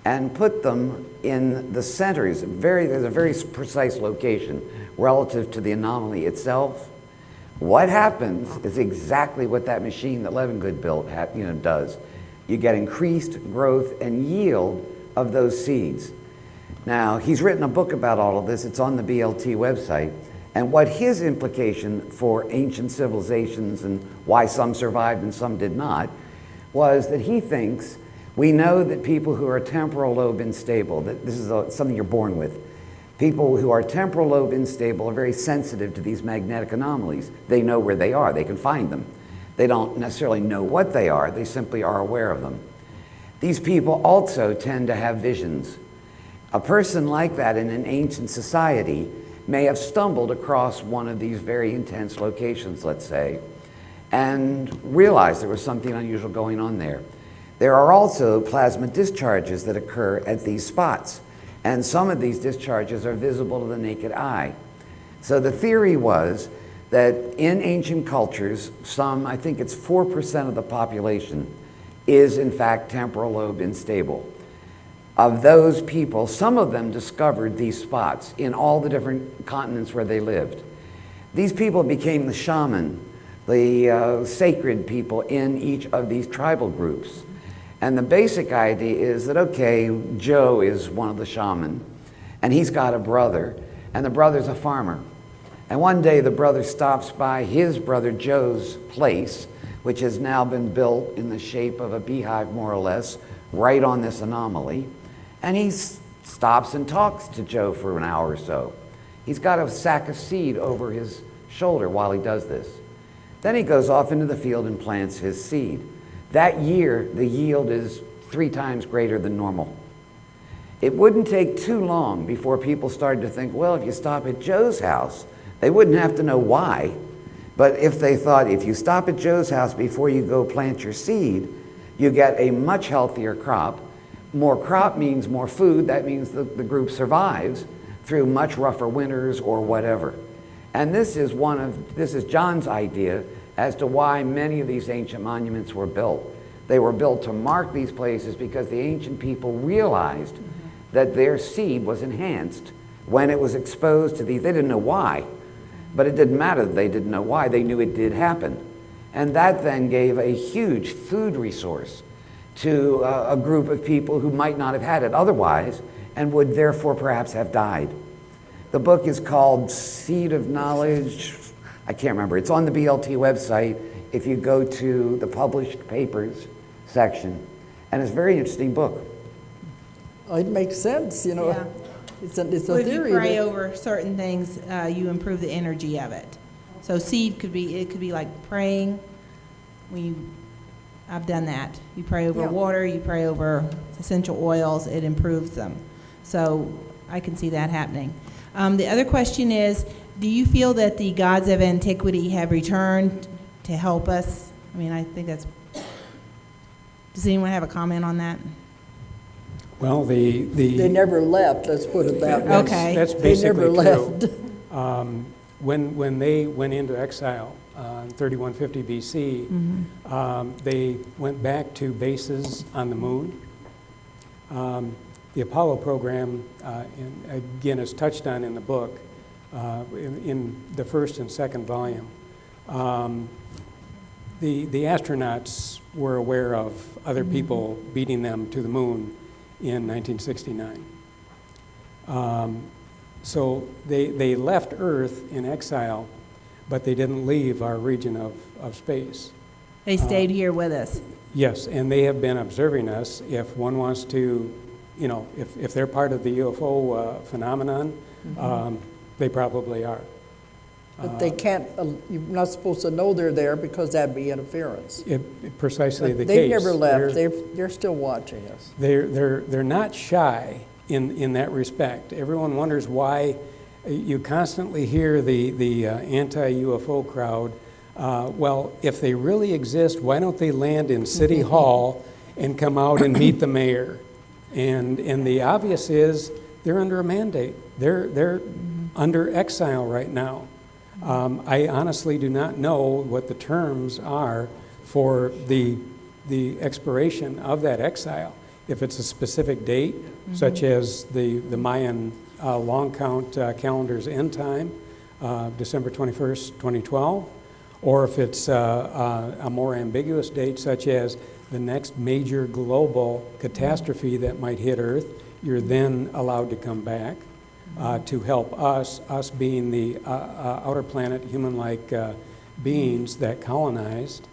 and put them in the centers, there's a very precise location relative to the anomaly itself, what happens is exactly what that machine that Levengood built does. You get increased growth and yield of those seeds. Now, he's written a book about all of this. It's on the BLT website. And what his implication for ancient civilizations and why some survived and some did not was that he thinks we know that people who are temporal lobe unstable, that this is something you're born with, People who are temporal lobe unstable are very sensitive to these magnetic anomalies. They know where they are, they can find them. They don't necessarily know what they are, they simply are aware of them. These people also tend to have visions. A person like that in an ancient society may have stumbled across one of these very intense locations, let's say, and realized there was something unusual going on there. There are also plasma discharges that occur at these spots, and some of these discharges are visible to the naked eye. So the theory was that in ancient cultures, I think it's 4% of the population is in fact temporal lobe unstable. Of those people, some of them discovered these spots in all the different continents where they lived. These people became the shaman, the sacred people in each of these tribal groups. And the basic idea is that, okay, Joe is one of the shaman, and he's got a brother, and the brother's a farmer. And one day the brother stops by his brother Joe's place, which has now been built in the shape of a beehive, more or less, right on this anomaly. And he stops and talks to Joe for an hour or so. He's got a sack of seed over his shoulder while he does this. Then he goes off into the field and plants his seed. That year, the yield is 3 times greater than normal. It wouldn't take too long before people started to think, well, if you stop at Joe's house, they wouldn't have to know why, but if they thought, if you stop at Joe's house before you go plant your seed, you get a much healthier crop. More crop means more food. That means the group survives through much rougher winters or whatever. And this is John's idea as to why many of these ancient monuments were built. They were built to mark these places because the ancient people realized that their seed was enhanced when it was exposed to these. They didn't know why, but it didn't matter that they didn't know why. They knew it did happen. And that then gave a huge food resource to a group of people who might not have had it otherwise and would therefore perhaps have died. The book is called Seed of Knowledge. I can't remember. It's on the BLT website if you go to the published papers section. And it's a very interesting book. It makes sense, you know. Yeah. It's a Well, if theory. you pray that- over certain things, you improve the energy of it. So seed could be like praying. I've done that. You pray over water, you pray over essential oils, it improves them. So I can see that happening. The other question is, do you feel that the gods of antiquity have returned to help us? I mean, I think that's, does anyone have a comment on that? Well, They never left, let's put it that way. Okay. That's They basically never true. left. When they went into exile in 3150 BC, they went back to bases on the moon. The Apollo program, again, is touched on in the book in the first and second volume. The astronauts were aware of other people beating them to the moon in 1969. So they left Earth in exile, but they didn't leave our region of space. They stayed here with us. Yes, and they have been observing us. If one wants to, you know, if they're part of the UFO phenomenon, they probably are. But they can't, you're not supposed to know they're there because that'd be interference. Precisely the case. They never left, they're still watching us. They're not shy in that respect. Everyone wonders why you constantly hear the anti-UFO crowd. Well, if they really exist, why don't they land in City Hall and come out and meet the mayor? And the obvious is they're under a mandate. They're under exile right now. I honestly do not know what the terms are for the expiration of that exile. If it's a specific date, such as the Mayan long count calendar's end time, December 21st, 2012, or if it's a more ambiguous date, such as the next major global catastrophe that might hit Earth, you're then allowed to come back to help us being the outer planet human-like beings that colonized.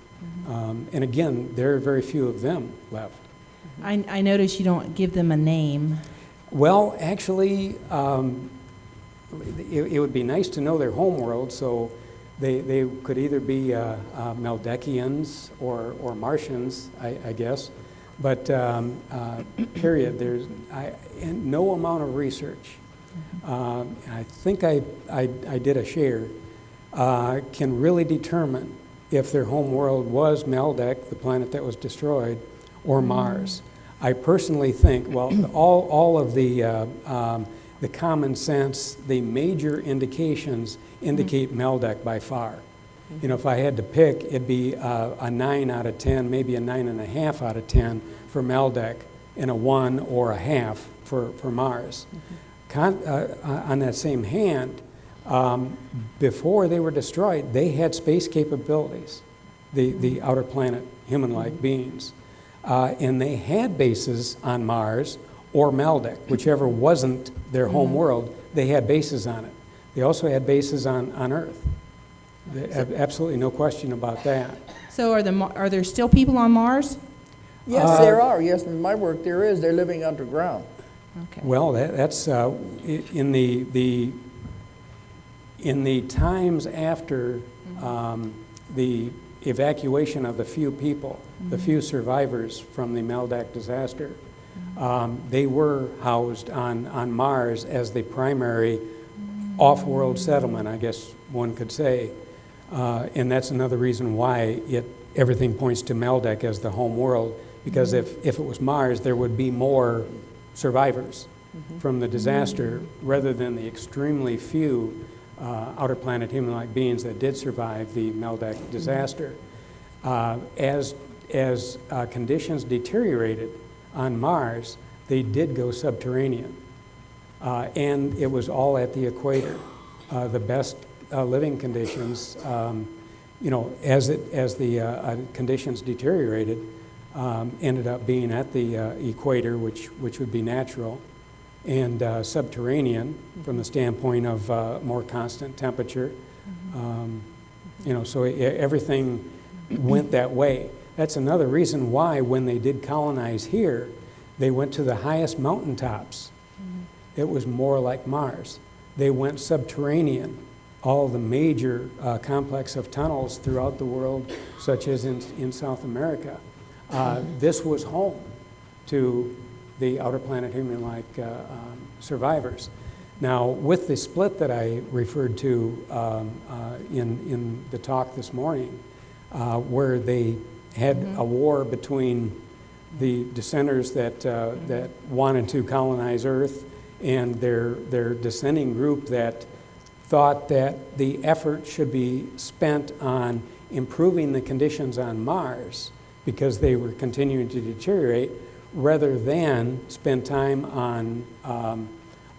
And again, there are very few of them left. I notice you don't give them a name. Well, actually, it would be nice to know their home world, so they could either be Meldekians or Martians, I guess. But period, there's and no amount of research. I think I did a share, can really determine if their home world was Meldek, the planet that was destroyed, or Mars. I personally think, well, all of the common sense, the major indications indicate Meldek by far. You know, if I had to pick, it'd be a 9 out of 10, maybe a 9.5 out of 10 for Meldek, and a 1 or a half for Mars. On that same hand, before they were destroyed, they had space capabilities, the outer planet human-like beings. And they had bases on Mars or Meldek, whichever wasn't their home world, they had bases on it. They also had bases on Earth. Absolutely no question about that. So are there still people on Mars? Yes, there are. Yes, in my work there is. They're living underground. Okay. Well, that's in the times after the evacuation of the few people, the few survivors from the Meldek disaster. They were housed on Mars as the primary off-world settlement, I guess one could say. And that's another reason why everything points to Meldek as the home world, because if it was Mars, there would be more survivors from the disaster rather than the extremely few outer planet human-like beings that did survive the Meldek disaster. As conditions deteriorated on Mars, they did go subterranean. And it was all at the equator. The best living conditions, you know, as the conditions deteriorated, ended up being at the equator, which would be natural, and subterranean from the standpoint of more constant temperature. You know, so everything went that way. That's another reason why when they did colonize here, they went to the highest mountaintops. It was more like Mars. They went subterranean. All the major complex of tunnels throughout the world, such as in South America. This was home to the outer planet human-like survivors. Now, with the split that I referred to in the talk this morning, where they had a war between the dissenters that wanted to colonize Earth and their dissenting group that thought that the effort should be spent on improving the conditions on Mars because they were continuing to deteriorate, rather than spend time on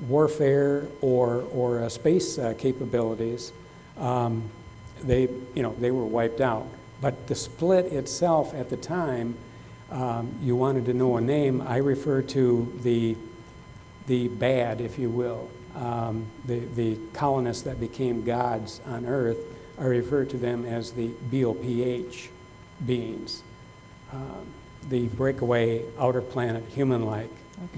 warfare or space capabilities. They were wiped out. But the split itself at the time, you wanted to know a name. I refer to the bad, if you will, the colonists that became gods on Earth. I refer to them as the BOPH beings, the breakaway outer planet human-like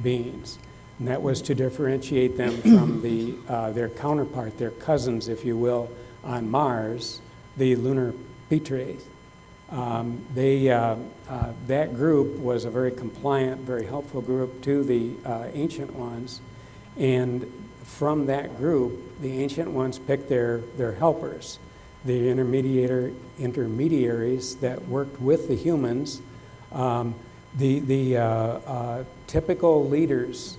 beings. And that was to differentiate them from their counterpart, their cousins, if you will, on Mars, the lunar Pitres. That group was a very compliant, very helpful group to the ancient ones. And from that group, the ancient ones picked their helpers, the intermediaries that worked with the humans. The typical leaders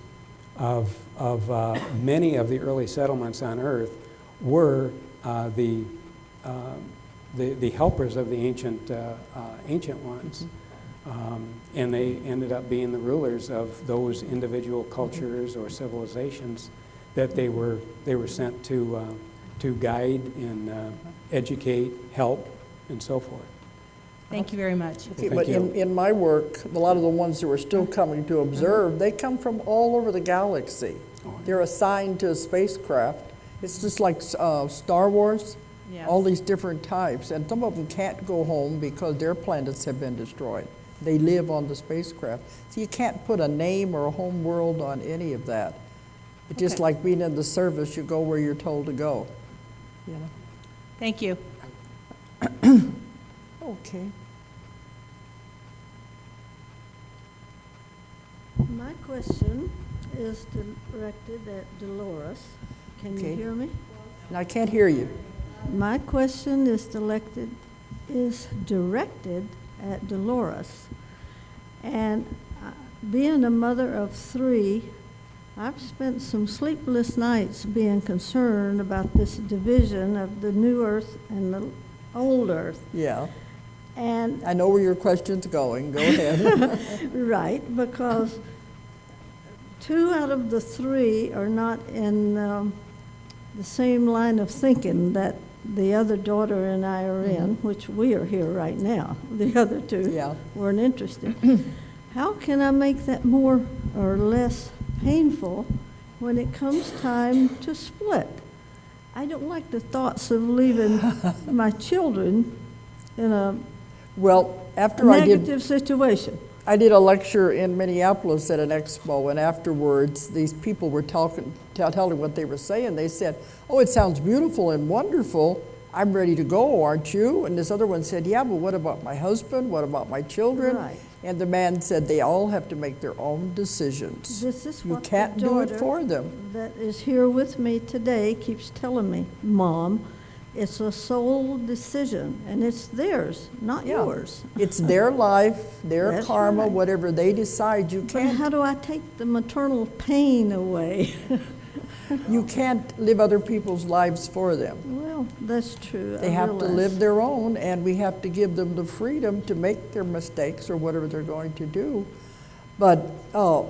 of many of the early settlements on Earth were the helpers of the ancient ones. And they ended up being the rulers of those individual cultures or civilizations that they were sent to guide and educate, help, and so forth. Thank you very much. Okay, but in my work, a lot of the ones that are still coming to observe, they come from all over the galaxy. They're assigned to a spacecraft. It's just like Star Wars, all these different types. And some of them can't go home because their planets have been destroyed. They live on the spacecraft. So you can't put a name or a home world on any of that. It's just Okay. like being in the service, you go where you're told to go. You know? Thank you. Okay. My question is directed at Dolores. Can Okay. you hear me? I can't hear you. My question is directed at Dolores. And being a mother of 3, I've spent some sleepless nights being concerned about this division of the new earth and the old earth. Yeah. And I know where your question's going. Go ahead. right, because 2 out of the 3 are not in the same line of thinking that the other daughter and I are in, which we are here right now. The other 2 weren't interested. How can I make that more or less painful when it comes time to split? I don't like the thoughts of leaving my children in a negative situation. I did a lecture in Minneapolis at an expo, and afterwards, these people were telling what they were saying. They said, "Oh, it sounds beautiful and wonderful. I'm ready to go, aren't you?" And this other one said, "Yeah, but what about my husband? What about my children?" Right. And the man said they all have to make their own decisions. This is You what can't the do it daughter for them. that is here with me today keeps telling me, "Mom, it's a soul decision, and it's theirs, not Yeah. yours." It's their life, their That's karma, right. whatever they decide. You But can't. how do I take the maternal pain away? You can't live other people's lives for them. Well, that's true. They have to live their own, and we have to give them the freedom to make their mistakes or whatever they're going to do. But all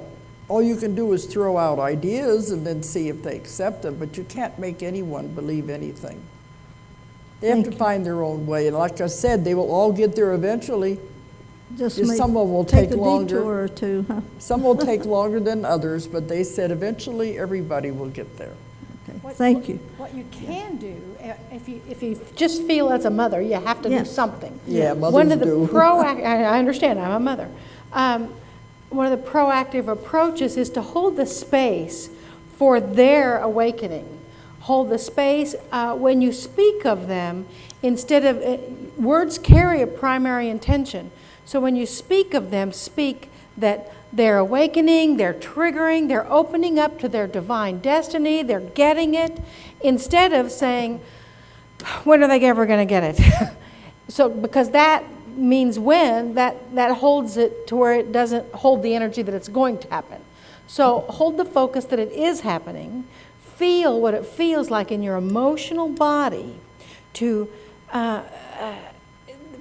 you can do is throw out ideas and then see if they accept them, but you can't make anyone believe anything. They have to find their own way, and like I said, they will all get there eventually. Just some of them will take take a longer. detour or 2, huh? Some will take longer than others, but they said eventually everybody will get there. Thank you. What you can do, if you just feel as a mother, you have to do Yes. something. Yeah, mothers One of the do. I understand, I'm a mother. One of the proactive approaches is to hold the space for their awakening. Hold the space when you speak of them, instead of, words carry a primary intention. So when you speak of them, speak that they're awakening, they're triggering, they're opening up to their divine destiny, they're getting it, instead of saying, when are they ever going to get it? So, because that means when, that holds it to where it doesn't hold the energy that it's going to happen. So hold the focus that it is happening, feel what it feels like in your emotional body to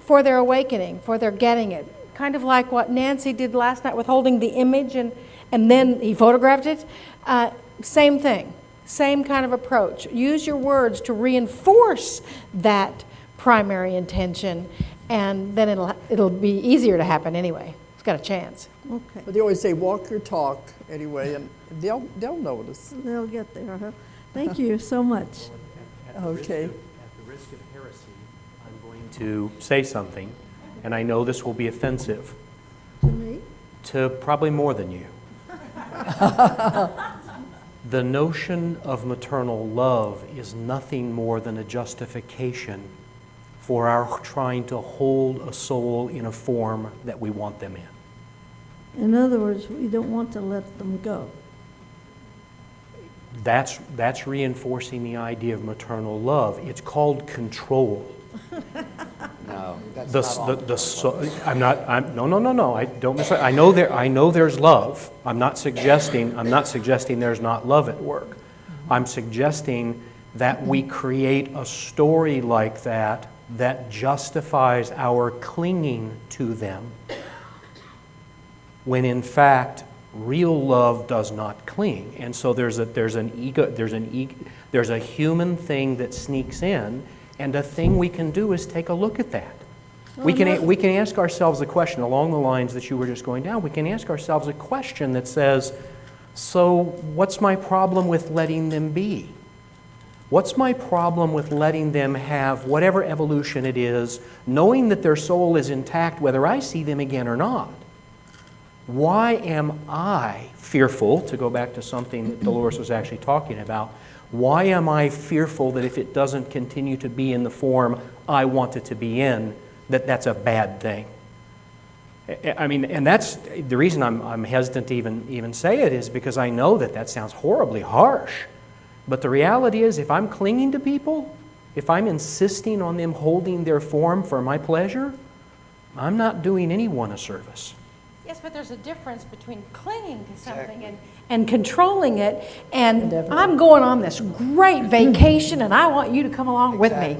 for their awakening, for their getting it. Kind of like what Nancy did last night with holding the image and then he photographed it. Same thing, same kind of approach. Use your words to reinforce that primary intention, and then it'll be easier to happen anyway. It's got a chance. Okay. But they always say, walk your talk anyway, and they'll notice. They'll get there, huh? Thank you so much. Okay. At the risk of heresy, I'm going to say something, and I know this will be offensive. To me? To probably more than you. The notion of maternal love is nothing more than a justification for our trying to hold a soul in a form that we want them in. In other words, we don't want to let them go. That's reinforcing the idea of maternal love. It's called control. No, that's No. I don't miss. I know there's love. I'm not suggesting there's not love at work. I'm suggesting that we create a story like that justifies our clinging to them, when in fact real love does not cling. And so there's a human thing that sneaks in. And a thing we can do is take a look at that. We can ask ourselves a question along the lines that you were just going down. We can ask ourselves a question that says, so what's my problem with letting them be? What's my problem with letting them have whatever evolution it is, knowing that their soul is intact whether I see them again or not? Why am I fearful, to go back to something that Dolores was actually talking about, why am I fearful that if it doesn't continue to be in the form I want it to be in, that that's a bad thing? I mean, and that's the reason I'm hesitant to even say it, is because I know that that sounds horribly harsh. But the reality is, if I'm clinging to people, if I'm insisting on them holding their form for my pleasure, I'm not doing anyone a service. Yes, but there's a difference between clinging to something and controlling it. And I'm going on this great vacation, and I want you to come along with me.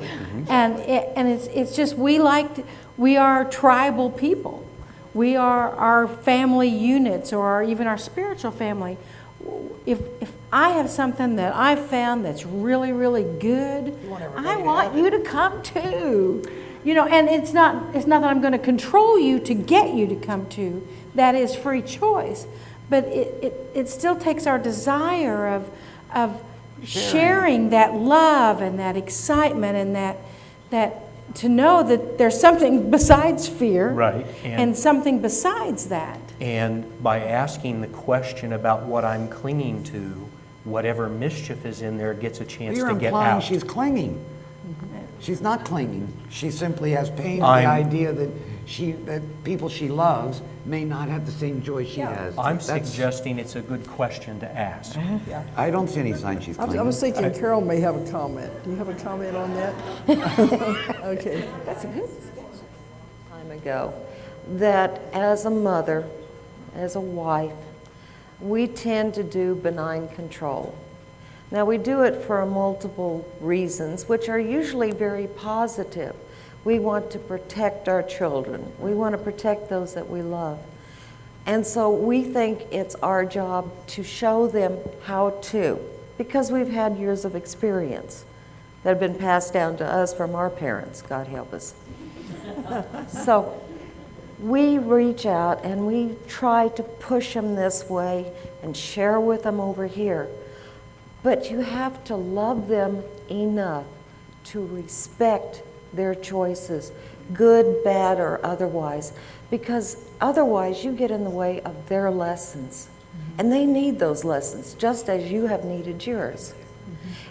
And it's just we are tribal people. We are our family units, or even our spiritual family. If I have something that I've found that's really, really good, I want you to come too. You know, and it's not that I'm going to control you to get you to come to. That is free choice. But it still takes our desire of sharing that love and that excitement and that to know that there's something besides fear, right, and something besides that. And by asking the question about what I'm clinging to, whatever mischief is in there gets a chance You're to get implying out. she's clinging. She's not clinging. She simply has pain at the idea that people she loves may not have the same joy she has. I'm suggesting it's a good question to ask. Yeah. I don't see any sign she's clinging. I was thinking Carol may have a comment. Do you have a comment on that? Okay. That's a good time ago, that as a mother, as a wife, we tend to do benign control. Now, we do it for multiple reasons, which are usually very positive. We want to protect our children. We want to protect those that we love. And so we think it's our job to show them how to, because we've had years of experience that have been passed down to us from our parents, God help us. So we reach out and we try to push them this way and share with them over here. But you have to love them enough to respect their choices, good, bad, or otherwise, because otherwise you get in the way of their lessons. And they need those lessons, just as you have needed yours.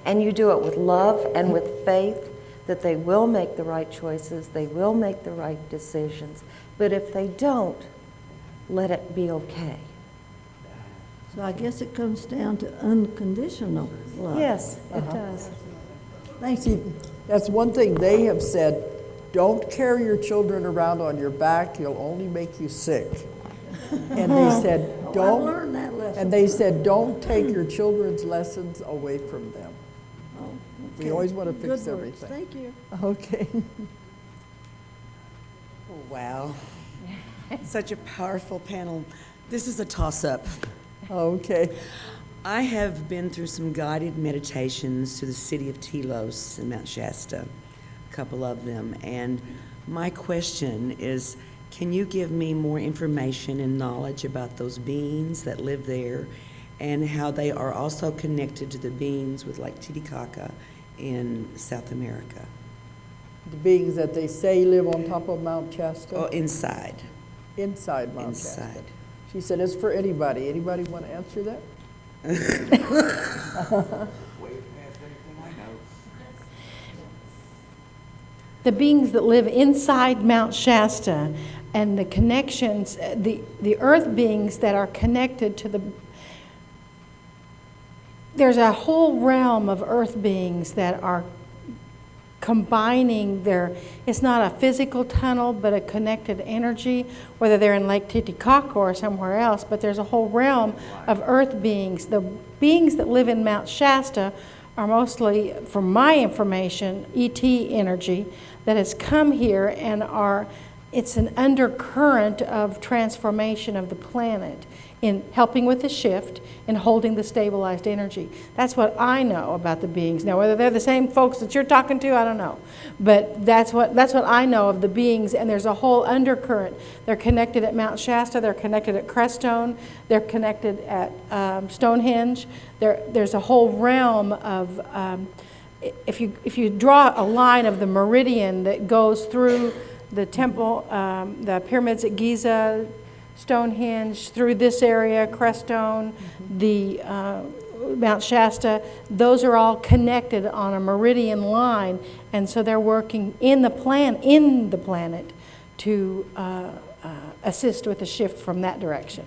And you do it with love and with faith that they will make the right choices, they will make the right decisions. But if they don't, let it be okay. So I guess it comes down to unconditional love. Yes, it does. Thank See, you. that's one thing they have said. Don't carry your children around on your back. You'll only make you sick. And they said, don't. I learned that lesson. And they said, don't take your children's lessons away from them. Oh, We okay. always want to Good fix words. everything. Thank you. Okay. Wow. Such a powerful panel. This is a toss-up. Okay. I have been through some guided meditations to the city of Telos in Mount Shasta, a couple of them, and my question is, can you give me more information and knowledge about those beings that live there and how they are also connected to the beings with like Titicaca in South America? The beings that they say live on top of Mount Shasta? Oh, inside. Inside Mount Inside. Shasta. She said it's for anybody. Anybody want to answer that? The beings that live inside Mount Shasta and the connections, the earth beings that are connected to there's a whole realm of earth beings that are combining it's not a physical tunnel, but a connected energy, whether they're in Lake Titicaca or somewhere else, but there's a whole realm of earth beings. The beings that live in Mount Shasta are mostly, from my information, ET energy that has come here and it's an undercurrent of transformation of the planet in helping with the shift and holding the stabilized energy. That's what I know about the beings. Now, whether they're the same folks that you're talking to, I don't know. But that's what I know of the beings, and there's a whole undercurrent. They're connected at Mount Shasta, they're connected at Crestone, they're connected at Stonehenge. There's a whole realm of, if you draw a line of the meridian that goes through the temple, the pyramids at Giza, Stonehenge, through this area, Crestone, the Mount Shasta, those are all connected on a meridian line, and so they're working in the planet to assist with the shift from that direction.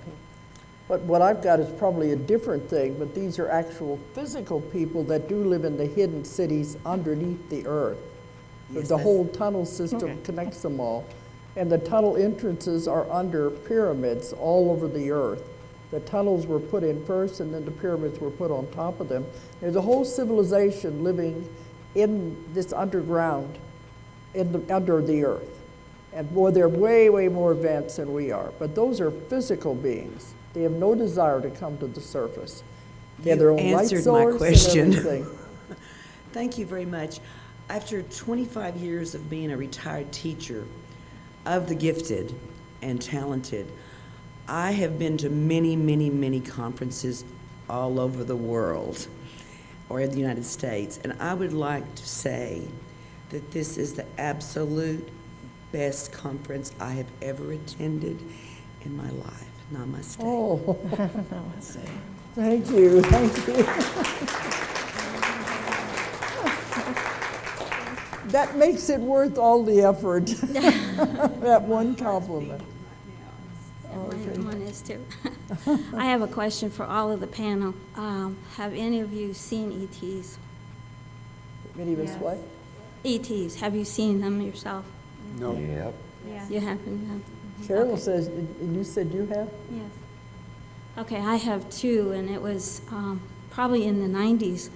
But what I've got is probably a different thing, but these are actual physical people that do live in the hidden cities underneath the earth. Yes, The that's- whole tunnel system connects them all. And the tunnel entrances are under pyramids all over the earth. The tunnels were put in first, and then the pyramids were put on top of them. There's a whole civilization living in this underground, under the earth. And boy, they're way, way more advanced than we are. But those are physical beings. They have no desire to come to the surface. They have their own light answered source my question. and everything. Thank you very much. After 25 years of being a retired teacher of the gifted and talented, I have been to many, many, many conferences all over the world or in the United States, and I would like to say that this is the absolute best conference I have ever attended in my life. Namaste. Oh, Namaste. Thank you, thank you. That makes it worth all the effort, that one compliment. Mine is too. I have a question for all of the panel. Have any of you seen ETs? Many of us what? ETs, have you seen them yourself? No. Yep. You haven't? Carol says, and you said you have? Yes. Okay, I have two, and it was probably in the 90s.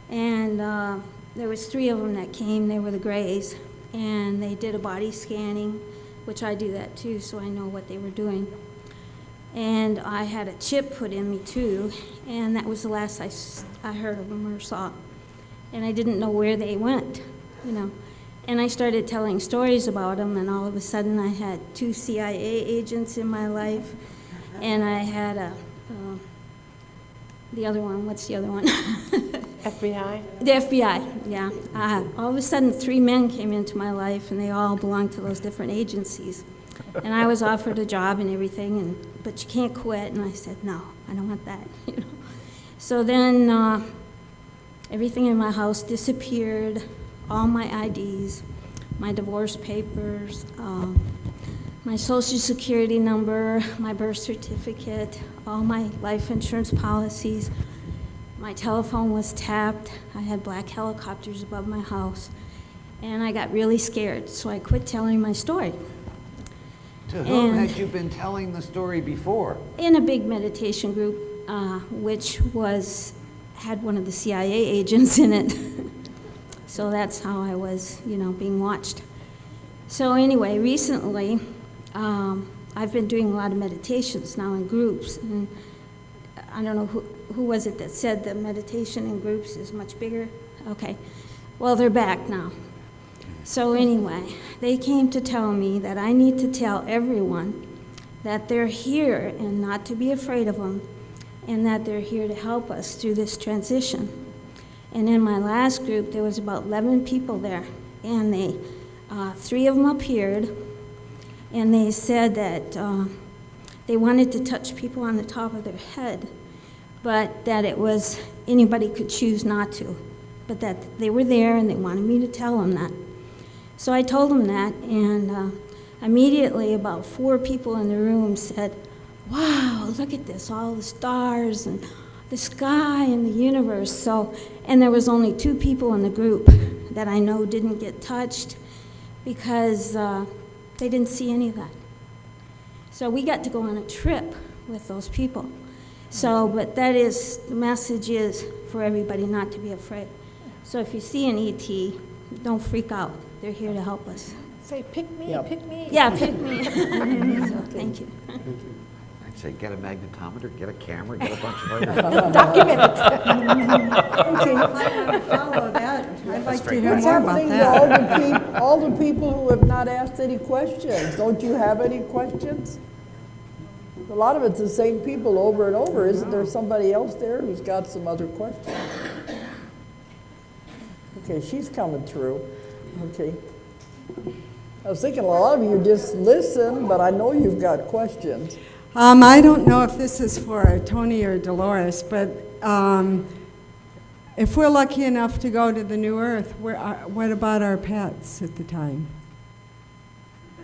And there was 3 of them that came. They were the Greys, and they did a body scanning, which I do that too, so I know what they were doing. And I had a chip put in me too, and that was the last I heard of them or saw. And I didn't know where they went, you know. And I started telling stories about them, and all of a sudden I had 2 CIA agents in my life, and I had the other one, what's the other one? FBI? The FBI, yeah. All of a sudden 3 men came into my life, and they all belonged to those different agencies. And I was offered a job and everything, but you can't quit, and I said, no, I don't want that, you know. So then everything in my house disappeared. All my IDs, my divorce papers, my social security number, my birth certificate, all my life insurance policies. My telephone was tapped. I had black helicopters above my house. And I got really scared, so I quit telling my story. To whom had you been telling the story before? In a big meditation group, which had one of the CIA agents in it. So that's how I was, you know, being watched. So anyway, recently, I've been doing a lot of meditations now in groups. And I don't know who was it that said that meditation in groups is much bigger? Okay. Well, they're back now. So anyway, they came to tell me that I need to tell everyone that they're here and not to be afraid of them, and that they're here to help us through this transition. And in my last group, there was about 11 people there, and 3 of them appeared, and they said that they wanted to touch people on the top of their head, but that it was anybody could choose not to, but that they were there and they wanted me to tell them that. So I told them that, and immediately about 4 people in the room said, wow, look at this, all the stars and the sky and the universe. So, and there was only 2 people in the group that I know didn't get touched because they didn't see any of that. So we got to go on a trip with those people. So, but that is, the message is for everybody not to be afraid. So if you see an ET, don't freak out. They're here to help us. Say, pick me, Yep. pick me. Yeah, pick me. So, thank you. I'd say get a magnetometer, get a camera, get a bunch of other... Document it. Okay, I want to follow that. I'd like to hear What's more about happening to that. all the people who have not asked any questions? Don't you have any questions? A lot of it's the same people over and over. Isn't there somebody else there who's got some other questions? Okay, she's coming through. Okay. I was thinking a lot of you just listen, but I know you've got questions. I don't know if this is for Tony or Dolores, but if we're lucky enough to go to the New Earth, what about our pets at the time?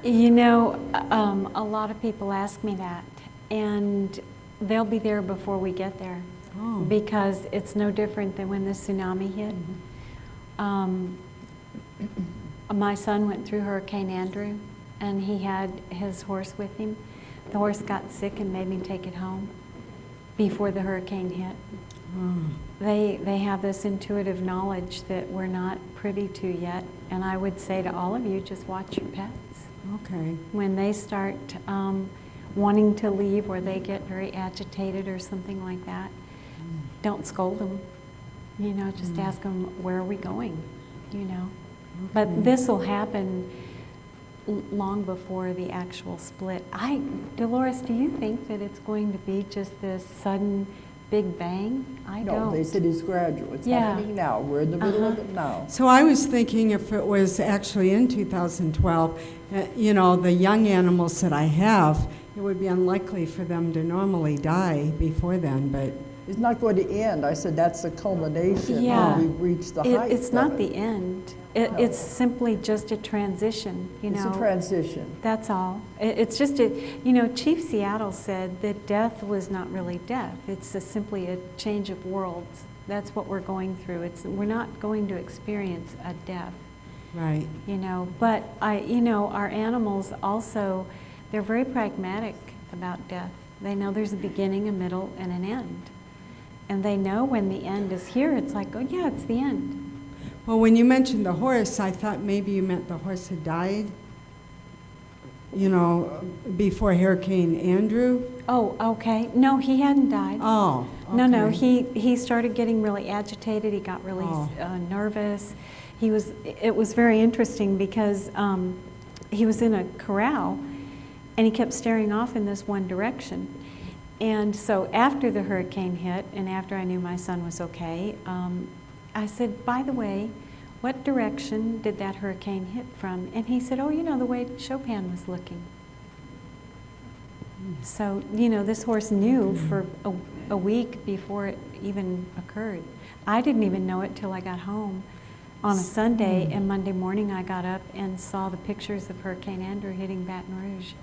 You know, a lot of people ask me that, and they'll be there before we get there, because it's no different than when the tsunami hit. My son went through Hurricane Andrew, and he had his horse with him. The horse got sick and made me take it home before the hurricane hit. They have this intuitive knowledge that we're not privy to yet, and I would say to all of you, just watch your pets. Okay. When they start wanting to leave, or they get very agitated or something like that, don't scold them. You know, just ask them, where are we going? You know. But this will happen long before the actual split. Dolores, do you think that it's going to be just this sudden big bang? I don't. No, they said it's gradual. It's happening now. We're in the middle of it now. So I was thinking if it was actually in 2012, you know, the young animals that I have, it would be unlikely for them to normally die before then, but... It's not going to end. I said that's the culmination. Yeah. We've reached the height. It's not the end. It's simply just a transition, you know. It's a transition. That's all. It's just you know, Chief Seattle said that death was not really death. It's simply a change of worlds. That's what we're going through. We're not going to experience a death. Right. You know, but you know, our animals also, they're very pragmatic about death. They know there's a beginning, a middle, and an end. And they know when the end is here, it's like, oh yeah, it's the end. Well, when you mentioned the horse, I thought maybe you meant the horse had died, you know, before Hurricane Andrew. Oh, okay. No, he hadn't died. Oh, okay. No, he started getting really agitated. He got really nervous. It was very interesting because he was in a corral and he kept staring off in this one direction. And so after the hurricane hit and after I knew my son was okay, I said, by the way, what direction did that hurricane hit from? And he said, oh, you know, the way Chopin was looking. So, you know, this horse knew for a week before it even occurred. I didn't even know it till I got home on a Sunday, and Monday morning I got up and saw the pictures of Hurricane Andrew hitting Baton Rouge.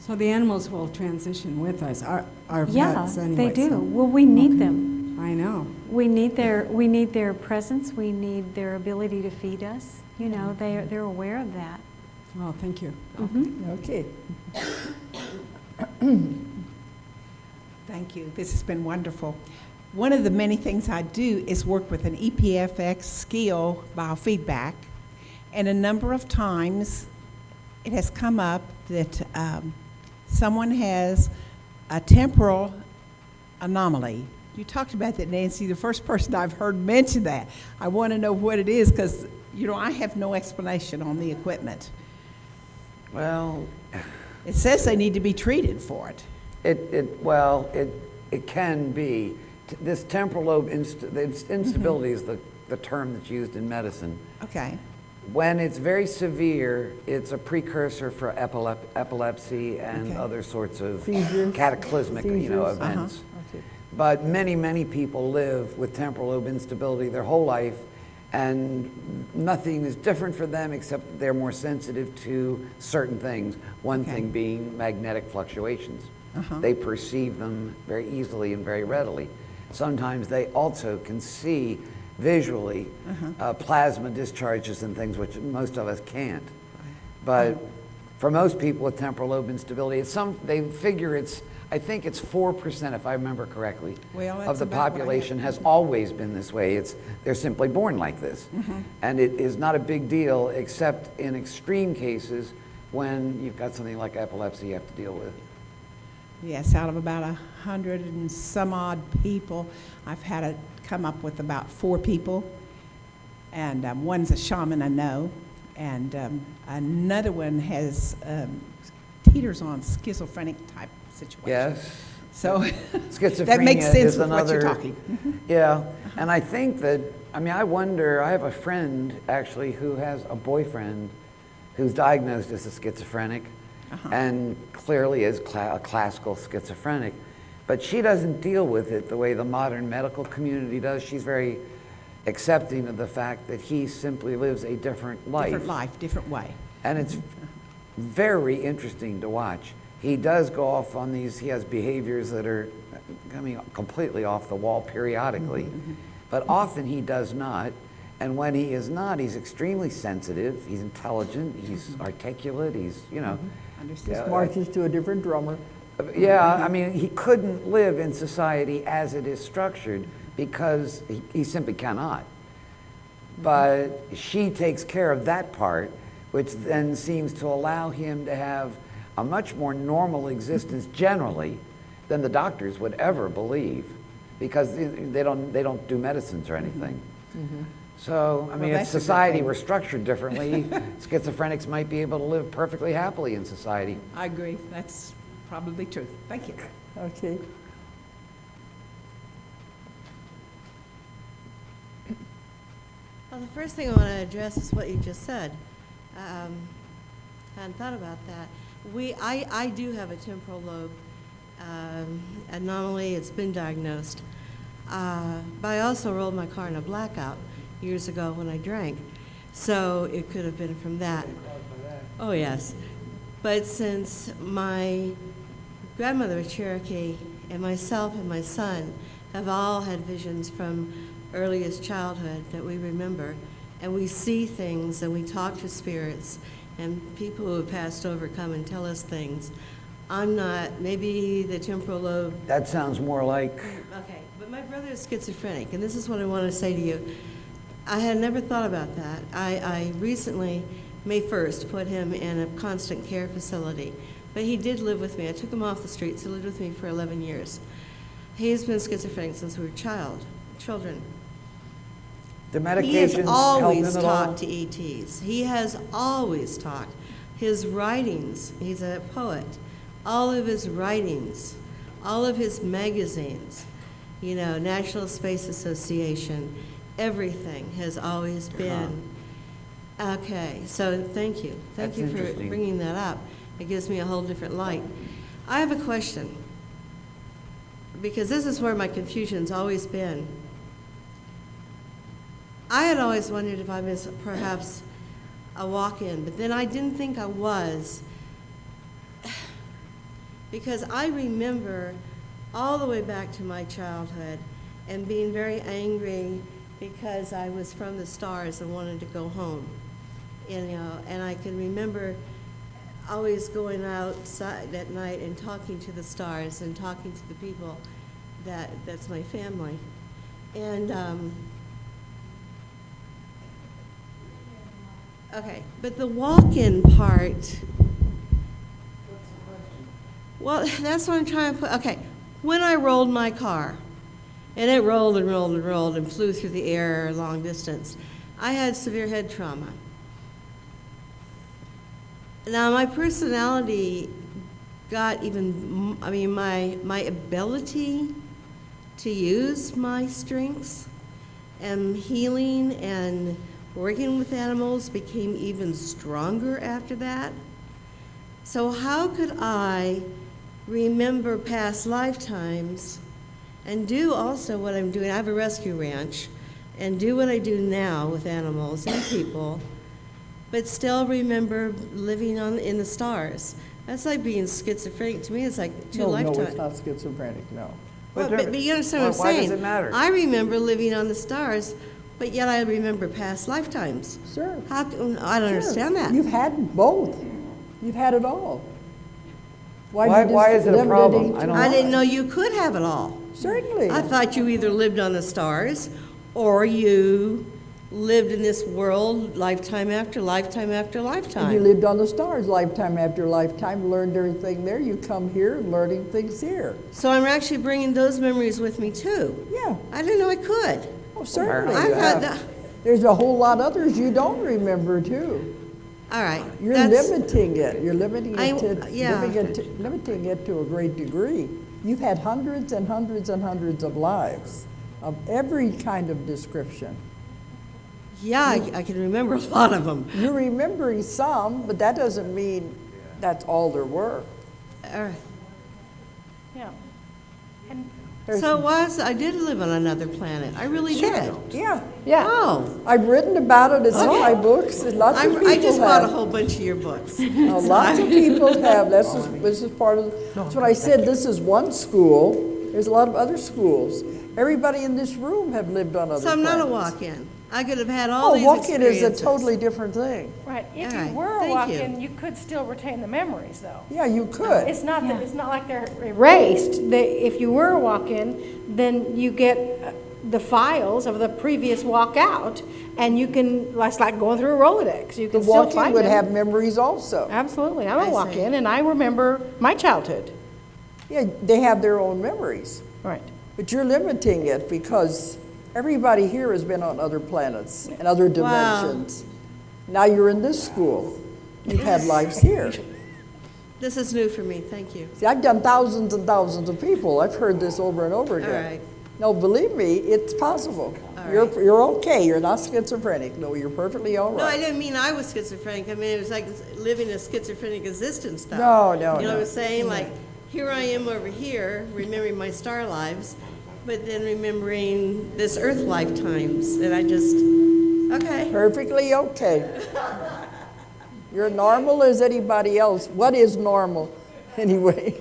So the animals will transition with us, our pets anyway. They do. So. Well, we need them. I know. We need their presence. We need their ability to feed us. You know, they're aware of that. Oh, thank you. Okay. Thank you. This has been wonderful. One of the many things I do is work with an EPFX skill biofeedback, and a number of times it has come up that someone has a temporal anomaly. You talked about that, Nancy, the first person I've heard mention that. I want to know what it is because, you know, I have no explanation on the equipment. Well, it says they need to be treated for it. It can be. This temporal lobe instability is the term that's used in medicine. Okay. When it's very severe, it's a precursor for epilepsy and other sorts of cataclysmic, you know, events. But many, many people live with temporal lobe instability their whole life, and nothing is different for them except that they're more sensitive to certain things, one thing being magnetic fluctuations. They perceive them very easily and very readily. Sometimes they also can see visually plasma discharges and things which most of us can't. But for most people with temporal lobe instability, they figure I think it's 4%, if I remember correctly, of the population has always been this way. They're simply born like this. And it is not a big deal except in extreme cases when you've got something like epilepsy you have to deal with. Yes, out of about 100 and some odd people, I've had it come up with about 4 people. And one's a shaman, I know. And another one has teeters on schizophrenic type situation. Yes. So schizophrenia that makes sense is with what you're another, talking. Yeah, and I think that, I mean, I wonder, I have a friend actually who has a boyfriend who's diagnosed as a schizophrenic and clearly is a classical schizophrenic. But she doesn't deal with it the way the modern medical community does. She's very accepting of the fact that he simply lives a different life. Different life, different way. And it's very interesting to watch. He does go off on these, he has behaviors that are coming completely off the wall periodically, but often he does not. And when he is not, he's extremely sensitive, he's intelligent, he's articulate, he's, you know. Just marches to a different drummer. Yeah, I mean, he couldn't live in society as it is structured because he simply cannot. But she takes care of that part, which then seems to allow him to have a much more normal existence generally than the doctors would ever believe, because they don't do medicines or anything. So, I mean, if society were structured differently, schizophrenics might be able to live perfectly happily in society. I agree. That's probably true. Thank you. Okay. Well, the first thing I want to address is what you just said. Hadn't thought about that. I do have a temporal lobe anomaly. It's been diagnosed. But I also rolled my car in a blackout years ago when I drank. So it could have been from that. Oh, yes. But since my grandmother was Cherokee and myself and my son have all had visions from earliest childhood that we remember, and we see things and we talk to spirits, and people who have passed over come and tell us things. I'm not, maybe the temporal lobe. That sounds more like. Okay, but my brother is schizophrenic, and this is what I want to say to you. I had never thought about that. I recently, May 1st, put him in a constant care facility, but he did live with me. I took him off the streets. He lived with me for 11 years. He's been schizophrenic since we were children. The medications He has always help him at all? talked to ETs. He has always talked. His writings, he's a poet, all of his writings, all of his magazines, you know, National Space Association, everything has always been. Okay, so thank you. Thank you for bringing that up. It gives me a whole different light. I have a question, because this is where my confusion's always been. I had always wondered if I was perhaps a walk-in, but then I didn't think I was, because I remember all the way back to my childhood and being very angry because I was from the stars and wanted to go home. And, you know, and I can remember always going outside at night and talking to the stars and talking to the people that's my family. And okay, but the walk-in part, well, that's what I'm trying to put, okay. When I rolled my car, and it rolled and rolled and rolled and flew through the air long distance, I had severe head trauma. Now, my personality got even, I mean, my ability to use my strengths and healing and working with animals became even stronger after that. So how could I remember past lifetimes and do also what I'm doing? I have a rescue ranch, and do what I do now with animals and people, but still remember living in the stars. That's like being schizophrenic. To me, it's like two lifetimes. No, it's not schizophrenic, no. Well, but you understand what I'm saying? Why does it matter? I remember living on the stars, but yet I remember past lifetimes. Sure. How, I don't understand that. You've had both. You've had it all. Why is it a problem? I didn't know you could have it all. Certainly. I thought you either lived on the stars or you lived in this world lifetime after lifetime after lifetime. You lived on the stars lifetime after lifetime, learned everything there. You come here learning things here. So I'm actually bringing those memories with me too. Yeah. I didn't know I could. Oh, certainly. I There's a whole lot others you don't remember too. All right. You're limiting it. You're limiting it limiting it to a great degree. You've had hundreds and hundreds and hundreds of lives of every kind of description. Yeah, I can remember a lot of them. You're remembering some, but that doesn't mean that's all there were. Yeah. So I did live on another planet. I really did. Yeah. Yeah. Oh. I've written about it. It's in my books. And lots of people I just bought a have. whole bunch of your books. Lots of people have. This is part of. That's what I said. This is one school. There's a lot of other schools. Everybody in this room have lived on other So I'm not a planets. walk-in. I could have had all these walk-in is a experiences. totally different thing. Right. If All right. you were a Thank walk-in, you could still retain the memories, though. Yeah, you could. It's not that, it's not like they're erased. If you were a walk-in, then you get the files of the previous walkout, and you can, it's like going through a Rolodex. You The can still walk-in find would them. have memories also. Absolutely. I'm a I see. walk-in, and I remember my childhood. Yeah, they have their own memories. Right. But you're limiting it because everybody here has been on other planets and other dimensions. Now you're in this school. You've had lives here. This is new for me. Thank you. See, I've done thousands and thousands of people. I've heard this over and over again. All right. No, believe me, it's possible. You're okay. You're not schizophrenic. No, you're perfectly all right. No, I didn't mean I was schizophrenic. I mean, it was like living a schizophrenic existence stuff. No. You know what no. I'm saying? Like, here I am over here, remembering my star lives, but then remembering this Earth lifetimes. And I just, okay. Perfectly okay. You're normal as anybody else. What is normal, anyway?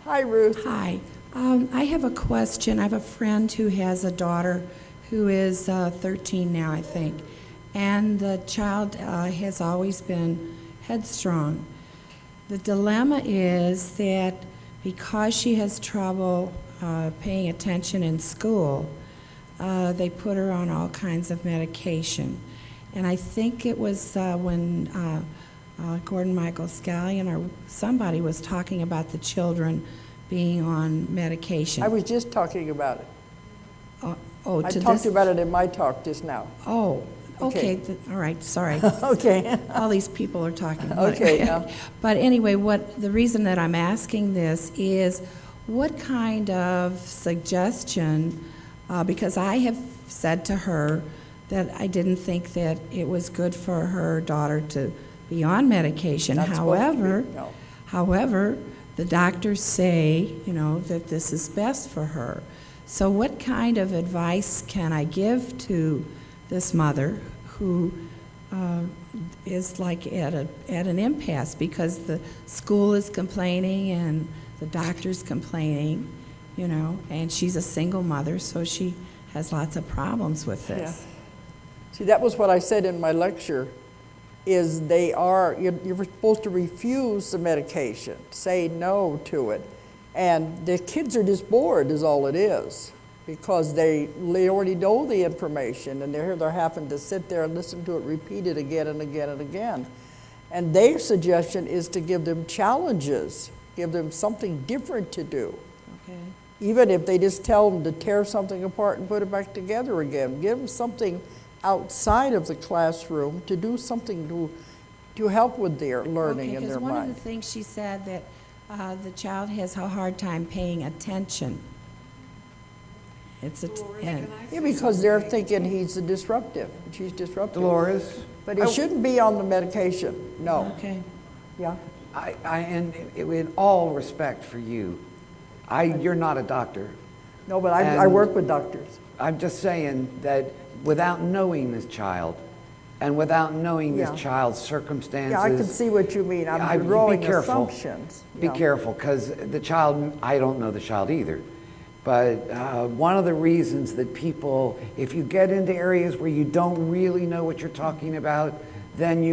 Hi, Ruth. Hi. I have a question. I have a friend who has a daughter who is 13 now, I think. And the child has always been headstrong. The dilemma is that because she has trouble paying attention in school, they put her on all kinds of medication. And I think it was when Gordon Michael Scallion or somebody was talking about the children being on medication. I was just talking about it. I to talked this? about it in my talk just now. Oh, okay. Okay. All right, sorry. Okay. All these people are talking. Okay, yeah. But anyway, the reason that I'm asking this is what kind of suggestion, because I have said to her that I didn't think that it was good for her daughter to be on medication. Not supposed to be, However, no. however, the doctors say, that this is best for her. So what kind of advice can I give to this mother who is like at an impasse because the school is complaining and the doctor's complaining, and she's a single mother, so she has lots of problems with this. Yeah. See, that was what I said in my lecture, is you're supposed to refuse the medication, say no to it. And the kids are just bored is all it is, because they already know the information and they're having to sit there and listen to it repeated again and again and again. And their suggestion is to give them challenges, give them something different to do. Okay. Even if they just tell them to tear something apart and put it back together again, give them something outside of the classroom to do something to help with their learning in their one mind. of the things she said that the child has a hard time paying attention. Yeah, because they're thinking he's disruptive, she's disruptive. Dolores? But he shouldn't be on the medication, no. Okay. Yeah. And in all respect for you, you're not a doctor. No, but I work with doctors. I'm just saying that without knowing this child, and without knowing Yeah. this child's circumstances. Yeah, I can see what you mean. I'm be drawing careful. assumptions. Be Yeah. careful, because the child, I don't know the child either. But one of the reasons that people, if you get into areas where you don't really know what you're talking about, then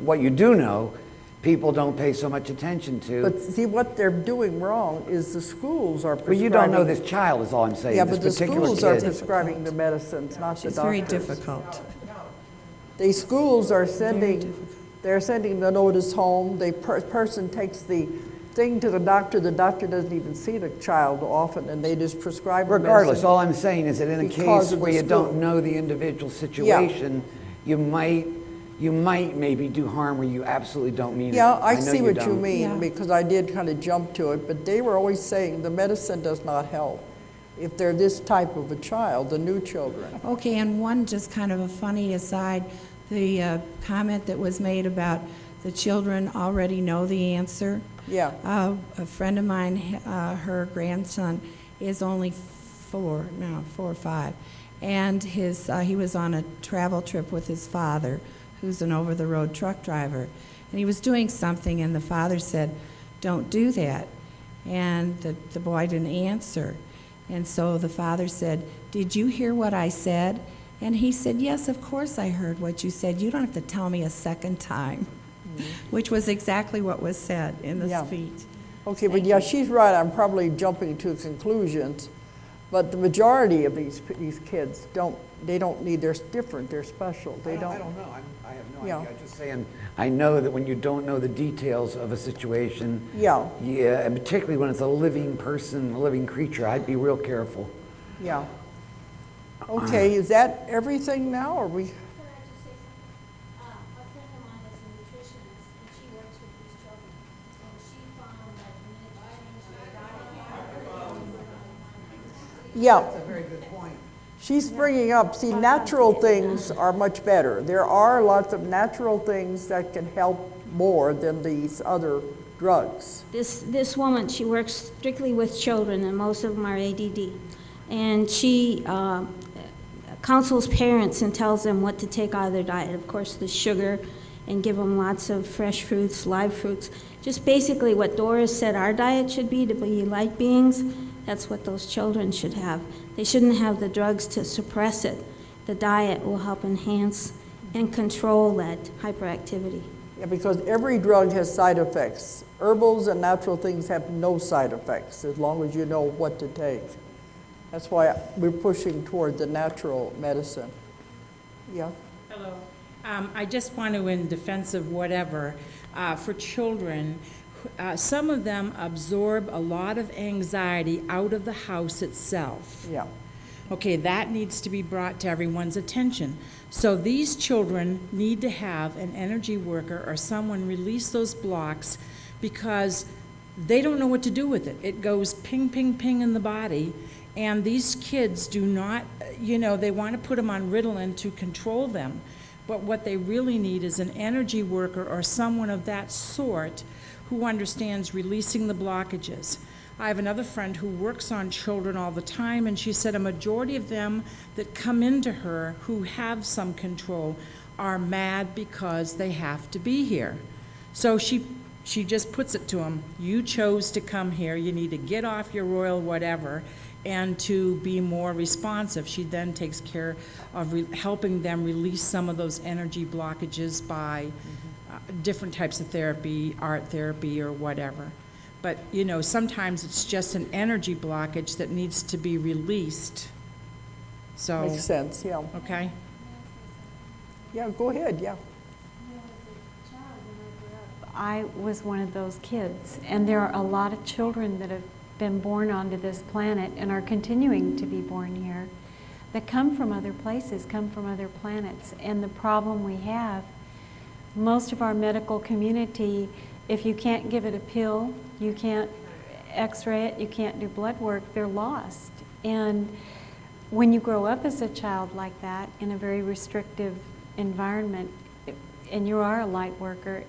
what you do know, people don't pay so much attention to. But see, what they're doing wrong is the schools are Well, prescribing. you don't know this child is all I'm saying. Yeah, this but the particular schools are kid. prescribing the medicines, not the It's doctors. very difficult. The schools are they're sending the notice home. The person takes the thing to the doctor doesn't even see the child often, and they just prescribe the Regardless, medicine all I'm saying is that in a because case of where the you school. don't know the individual situation, you might maybe do harm where you absolutely don't mean Yeah, it. I know see what you don't. mean, because I did kind of jump to it, but they were always saying the medicine does not help. if they're this type of a child, the new children. Okay, and one just kind of a funny aside, the comment that was made about the children already know the answer. Yeah. A friend of mine, her grandson is only 4 or 5, and he was on a travel trip with his father, who's an over-the-road truck driver, and he was doing something, and the father said, "Don't do that," and the boy didn't answer, and so the father said, "Did you hear what I said?" And he said, "Yes, of course I heard what you said. You don't have to tell me a second time." Which was exactly what was said in the speech. Okay, but yeah, she's right. I'm probably jumping to conclusions, but the majority of these kids don't need. They're different. They're special. I don't know. I have no Yeah. idea. I'm just saying. I know that when you don't know the details of a situation, Yeah. and particularly when it's a living person, a living creature, I'd be real careful. Yeah. Okay, is that everything now, or we? Yeah. That's a very good point. She's bringing up, see, natural things are much better. There are lots of natural things that can help more than these other drugs. This woman, she works strictly with children, and most of them are ADD. And she counsels parents and tells them what to take out of their diet. Of course, the sugar, and give them lots of fresh fruits, live fruits. Just basically what Doris said our diet should be to be light beings. That's what those children should have. They shouldn't have the drugs to suppress it. The diet will help enhance and control that hyperactivity. Yeah, because every drug has side effects. Herbals and natural things have no side effects as long as you know what to take. That's why we're pushing toward the natural medicine. Yeah? Hello. I just want to, in defense of whatever, for children, some of them absorb a lot of anxiety out of the house itself. Yeah. Okay, that needs to be brought to everyone's attention. So these children need to have an energy worker or someone release those blocks because they don't know what to do with it. It goes ping, ping, ping in the body, and these kids do not, they want to put them on Ritalin to control them. But what they really need is an energy worker or someone of that sort who understands releasing the blockages. I have another friend who works on children all the time, and she said a majority of them that come into her who have some control are mad because they have to be here. So she just puts it to them, you chose to come here, you need to get off your royal whatever, and to be more responsive. She then takes care of helping them release some of those energy blockages by different types of therapy, art therapy or whatever. But, sometimes it's just an energy blockage that needs to be released. So. Makes sense, yeah. Okay. Yeah, go ahead, yeah. I was one of those kids, and there are a lot of children that have been born onto this planet and are continuing to be born here that come from other places, come from other planets. And the problem we have, most of our medical community, if you can't give it a pill, you can't x-ray it, you can't do blood work, they're lost. And when you grow up as a child like that in a very restrictive environment, and you are a light worker,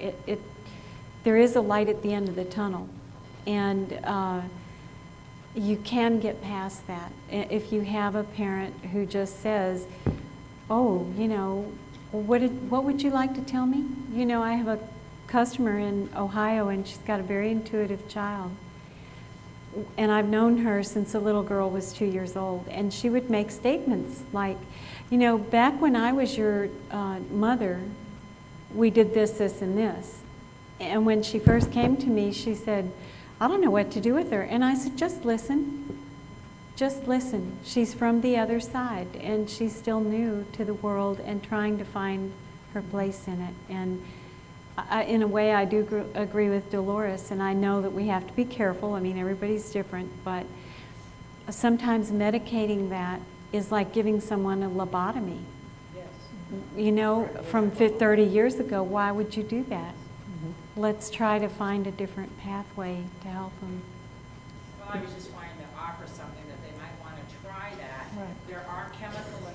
there is a light at the end of the tunnel. And you can get past that. If you have a parent who just says, oh, what would you like to tell me? I have a customer in Ohio, and she's got a very intuitive child. And I've known her since the little girl was 2 years old. And she would make statements like, back when I was your mother, we did this, this, and this. And when she first came to me, she said, I don't know what to do with her. And I said, just listen. Just listen. She's from the other side, and she's still new to the world and trying to find her place in it. And in a way, I do agree with Dolores, and I know that we have to be careful. I mean, everybody's different, but sometimes medicating that is like giving someone a lobotomy. Yes. From 30 years ago, why would you do that? Let's try to find a different pathway to help them. Well, I was just wanting to offer something that they might want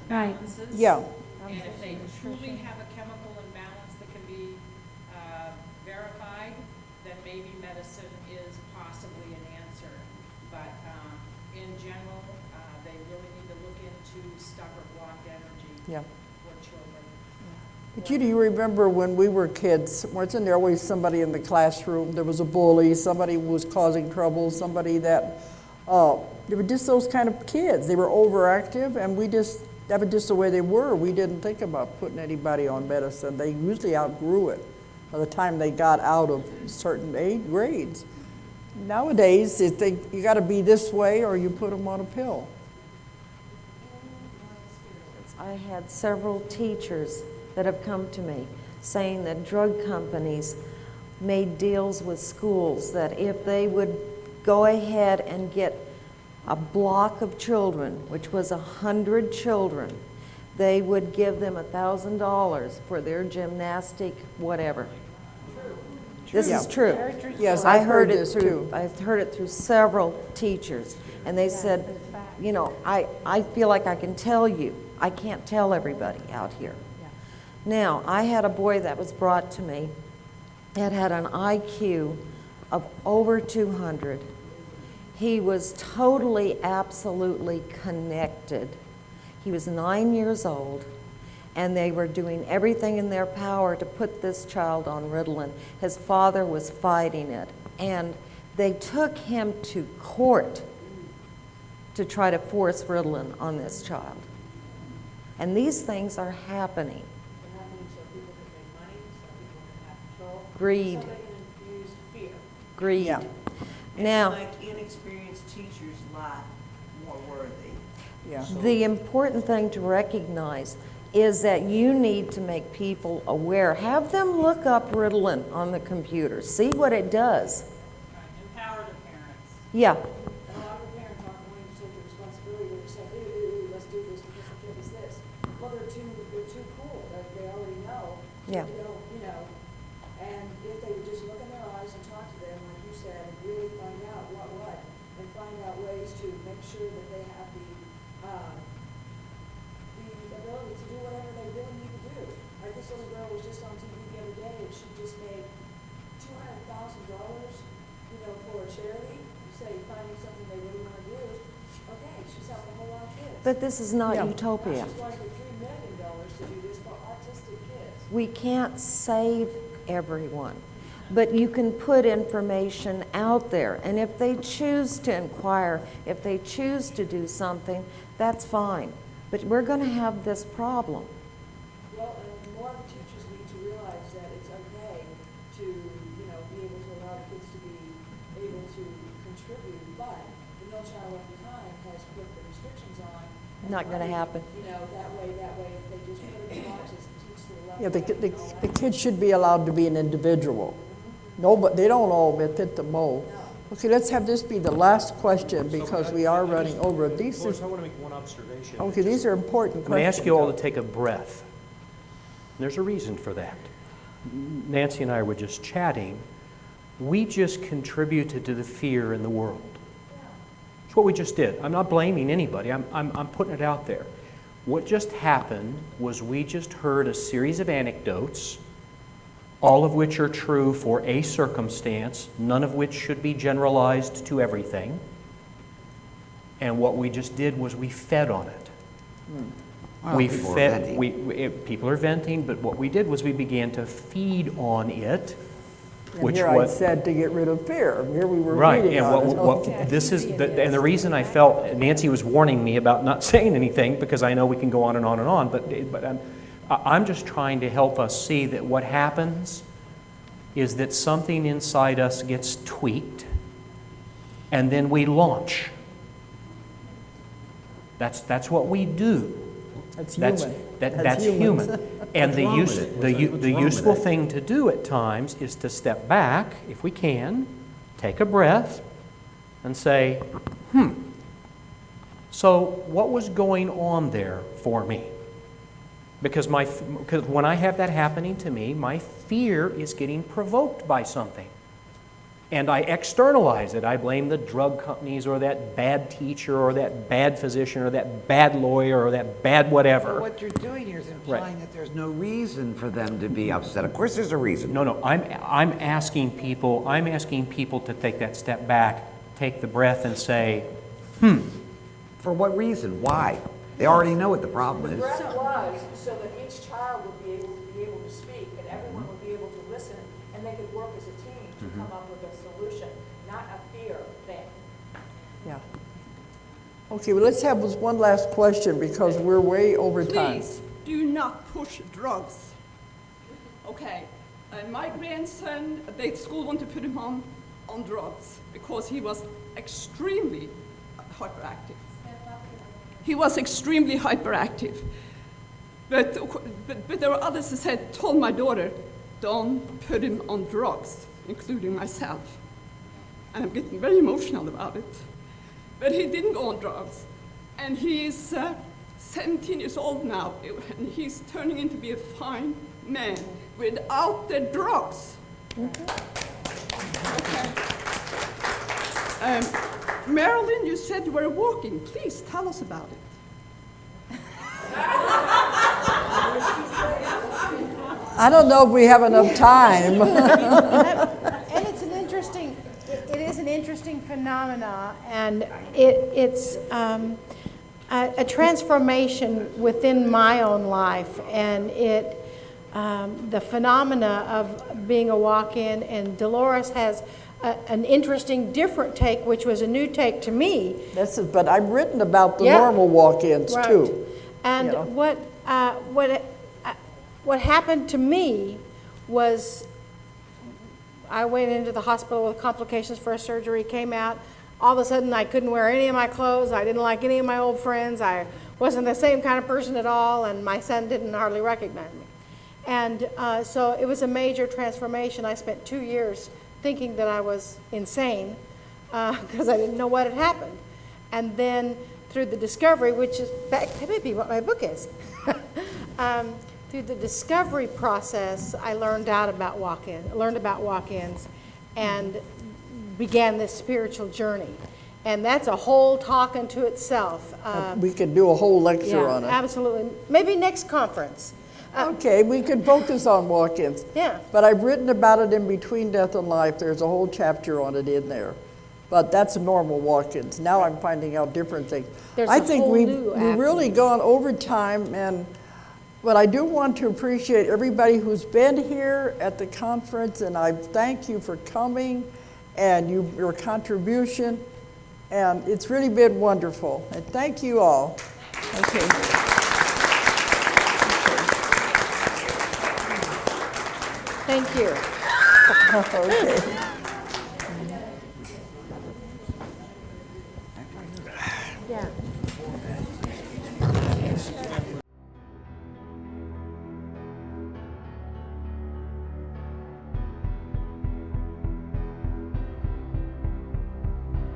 Right. imbalances. Yeah. And if they truly have a chemical imbalance that can be verified, then maybe medicine is possibly an answer. But in general, they really need to look into stuck or blocked energy Yeah. for children. But do you remember when we were kids, wasn't there always somebody in the classroom? There was a bully, somebody was causing trouble, somebody that, they were just those kind of kids. They were overactive, and that was just the way they were. We didn't think about putting anybody on medicine. They usually outgrew it by the time they got out of certain grades. Nowadays, they think you got to be this way or you put them on a pill. I had several teachers that have come to me saying that drug companies made deals with schools that if they would go ahead and get a block of children, which was 100 children, they would give them $1,000 for their gymnastic whatever. This is true. Yes, I I've heard it this through. too. I've heard it through several teachers, and they said, you know, I feel like I can tell you. I can't tell everybody out here. Now, I had a boy that was brought to me that had an IQ of over 200. He was totally, absolutely connected. He was 9 years old, and they were doing everything in their power to put this child on Ritalin. His father was fighting it, and they took him to court to try to force Ritalin on this child. And these things are happening. Greed. Greed. Yeah. Now, Make inexperienced teachers' life more worthy. Yeah. the important thing to recognize is that you need to make people aware. Have them look up Ritalin on the computer. See what it does. Empower the parents. Yeah. And a lot of the parents aren't willing to take the responsibility. They're saying, ooh, let's do this because the kid is this. Well, they're too cool. They already know. Yeah. You know, and if they would just look in their eyes and talk to them, like you said, and really find out what, and find out ways to make sure that they have the ability to do whatever they really need to do. Like this little girl was just on TV the other day, and she just made $200,000, for a charity. You say finding something they really want to do. Okay, she's helping a whole lot of kids. But this is not Yeah. utopia. She's going for $3 million to do this for autistic kids. We can't save everyone, but you can put information out there. And if they choose to inquire, if they choose to do something, that's fine. But we're going to have this problem. Well, and more of the teachers need to realize that it's okay to, be able to allow the kids to be able to contribute, but the No Child Left Behind has put the restrictions on. and Not gonna money, happen. That way, if they just put it in boxes and teach to the level. Yeah, the kids should be allowed to be an individual. No, but they don't all fit the mold. Okay, let's have this be the last question because we are running over. Lois, I want to make one observation. Okay, these are important I'm going to questions. ask you all to take a breath. There's a reason for that. Nancy and I were just chatting. We just contributed to the fear in the world. That's what we just did. I'm not blaming anybody. I'm putting it out there. What just happened was we just heard a series of anecdotes, all of which are true for a circumstance, none of which should be generalized to everything. And what we just did was we fed on it. Well, people are venting. People are venting, but what we did was we began to feed on it, And which here was I said to get rid of fear. Here we were right. reading And on it. and the reason I felt Nancy was warning me about not saying anything because I know we can go on and on and on, but I'm just trying to help us see that what happens is that something inside us gets tweaked, and then we launch. That's what we do. That's That's human. that's humans. human. And the useful thing to do at times is to step back, if we can, take a breath, and say, so what was going on there for me? Because when I have that happening to me, my fear is getting provoked by something. and I externalize it. I blame the drug companies or that bad teacher or that bad physician or that bad lawyer or that bad whatever. So what you're doing here is implying that there's no reason for them to be upset. Of course there's a reason. No, I'm asking people to take that step back, take the breath and say, For what reason? Why? They already know what the problem The is. breath was so that each child would be able to speak, and everyone would be able to listen, and they could work as a team to come up with a solution, not a fear thing. Yeah. Okay, well, let's have one last question because we're way over time. Please do not push drugs. Okay, my grandson, the school wanted to put him on drugs because he was extremely hyperactive. He was extremely hyperactive. But there were others that said, told my daughter, don't put him on drugs, including myself. And I'm getting very emotional about it. But he didn't go on drugs. And he's 17 years old now, and he's turning into be a fine man without the drugs. Okay. Marilyn, you said you were walking. Please tell us about it. I don't know if we have enough time. And it's it is an interesting phenomena, and it's a transformation within my own life, and the phenomena of being a walk-in, and Dolores has an interesting, different take, which was a new take to me. But I've written about the normal walk-ins right. too. And what happened to me was I went into the hospital with complications for a surgery, came out. All of a sudden, I couldn't wear any of my clothes. I didn't like any of my old friends. I wasn't the same kind of person at all, and my son didn't hardly recognize me. And so it was a major transformation. I spent 2 years thinking that I was insane because I didn't know what had happened. And then through the discovery, which is, that may be what my book is. Through the discovery process, I learned about walk-ins and began this spiritual journey. And that's a whole talk unto itself. We could do a whole lecture on it. Absolutely. Maybe next conference. Okay, we could focus on walk-ins. Yeah. But I've written about it in Between Death and Life. There's a whole chapter on it in there. But that's normal walk-ins. Now I'm finding out different things. I think we've really gone over time, but I do want to appreciate everybody who's been here at the conference, and I thank you for coming and your contribution, and it's really been wonderful. And thank you all. Okay. Thank you. Okay. Yeah.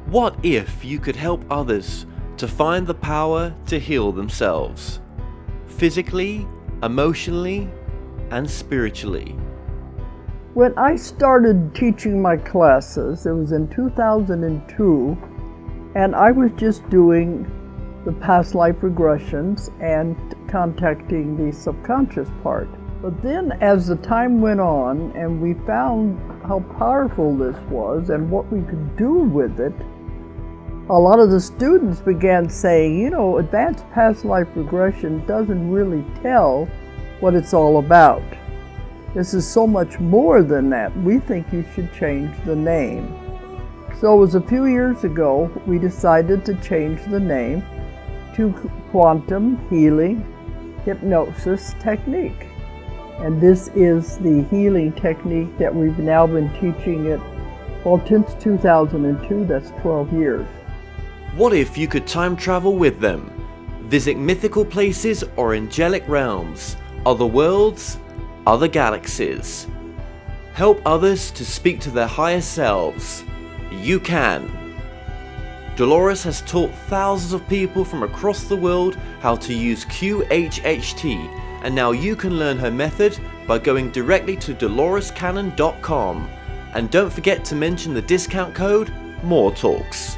What if you could help others to find the power to heal themselves, physically, emotionally, and spiritually? When I started teaching my classes, it was in 2002, and I was just doing the past life regressions and contacting the subconscious part. But then as the time went on and we found how powerful this was and what we could do with it, a lot of the students began saying, you know, advanced past life regression doesn't really tell what it's all about. This is so much more than that. We think you should change the name. So it was a few years ago we decided to change the name to Quantum Healing Hypnosis Technique. And this is the healing technique that we've now been teaching it, well, since 2002, that's 12 years. What if you could time travel with them, visit mythical places or angelic realms, other worlds, other galaxies? Help others to speak to their higher selves. You can. Dolores has taught thousands of people from across the world how to use QHHT, and now you can learn her method by going directly to DoloresCannon.com. And don't forget to mention the discount code MORETALKS.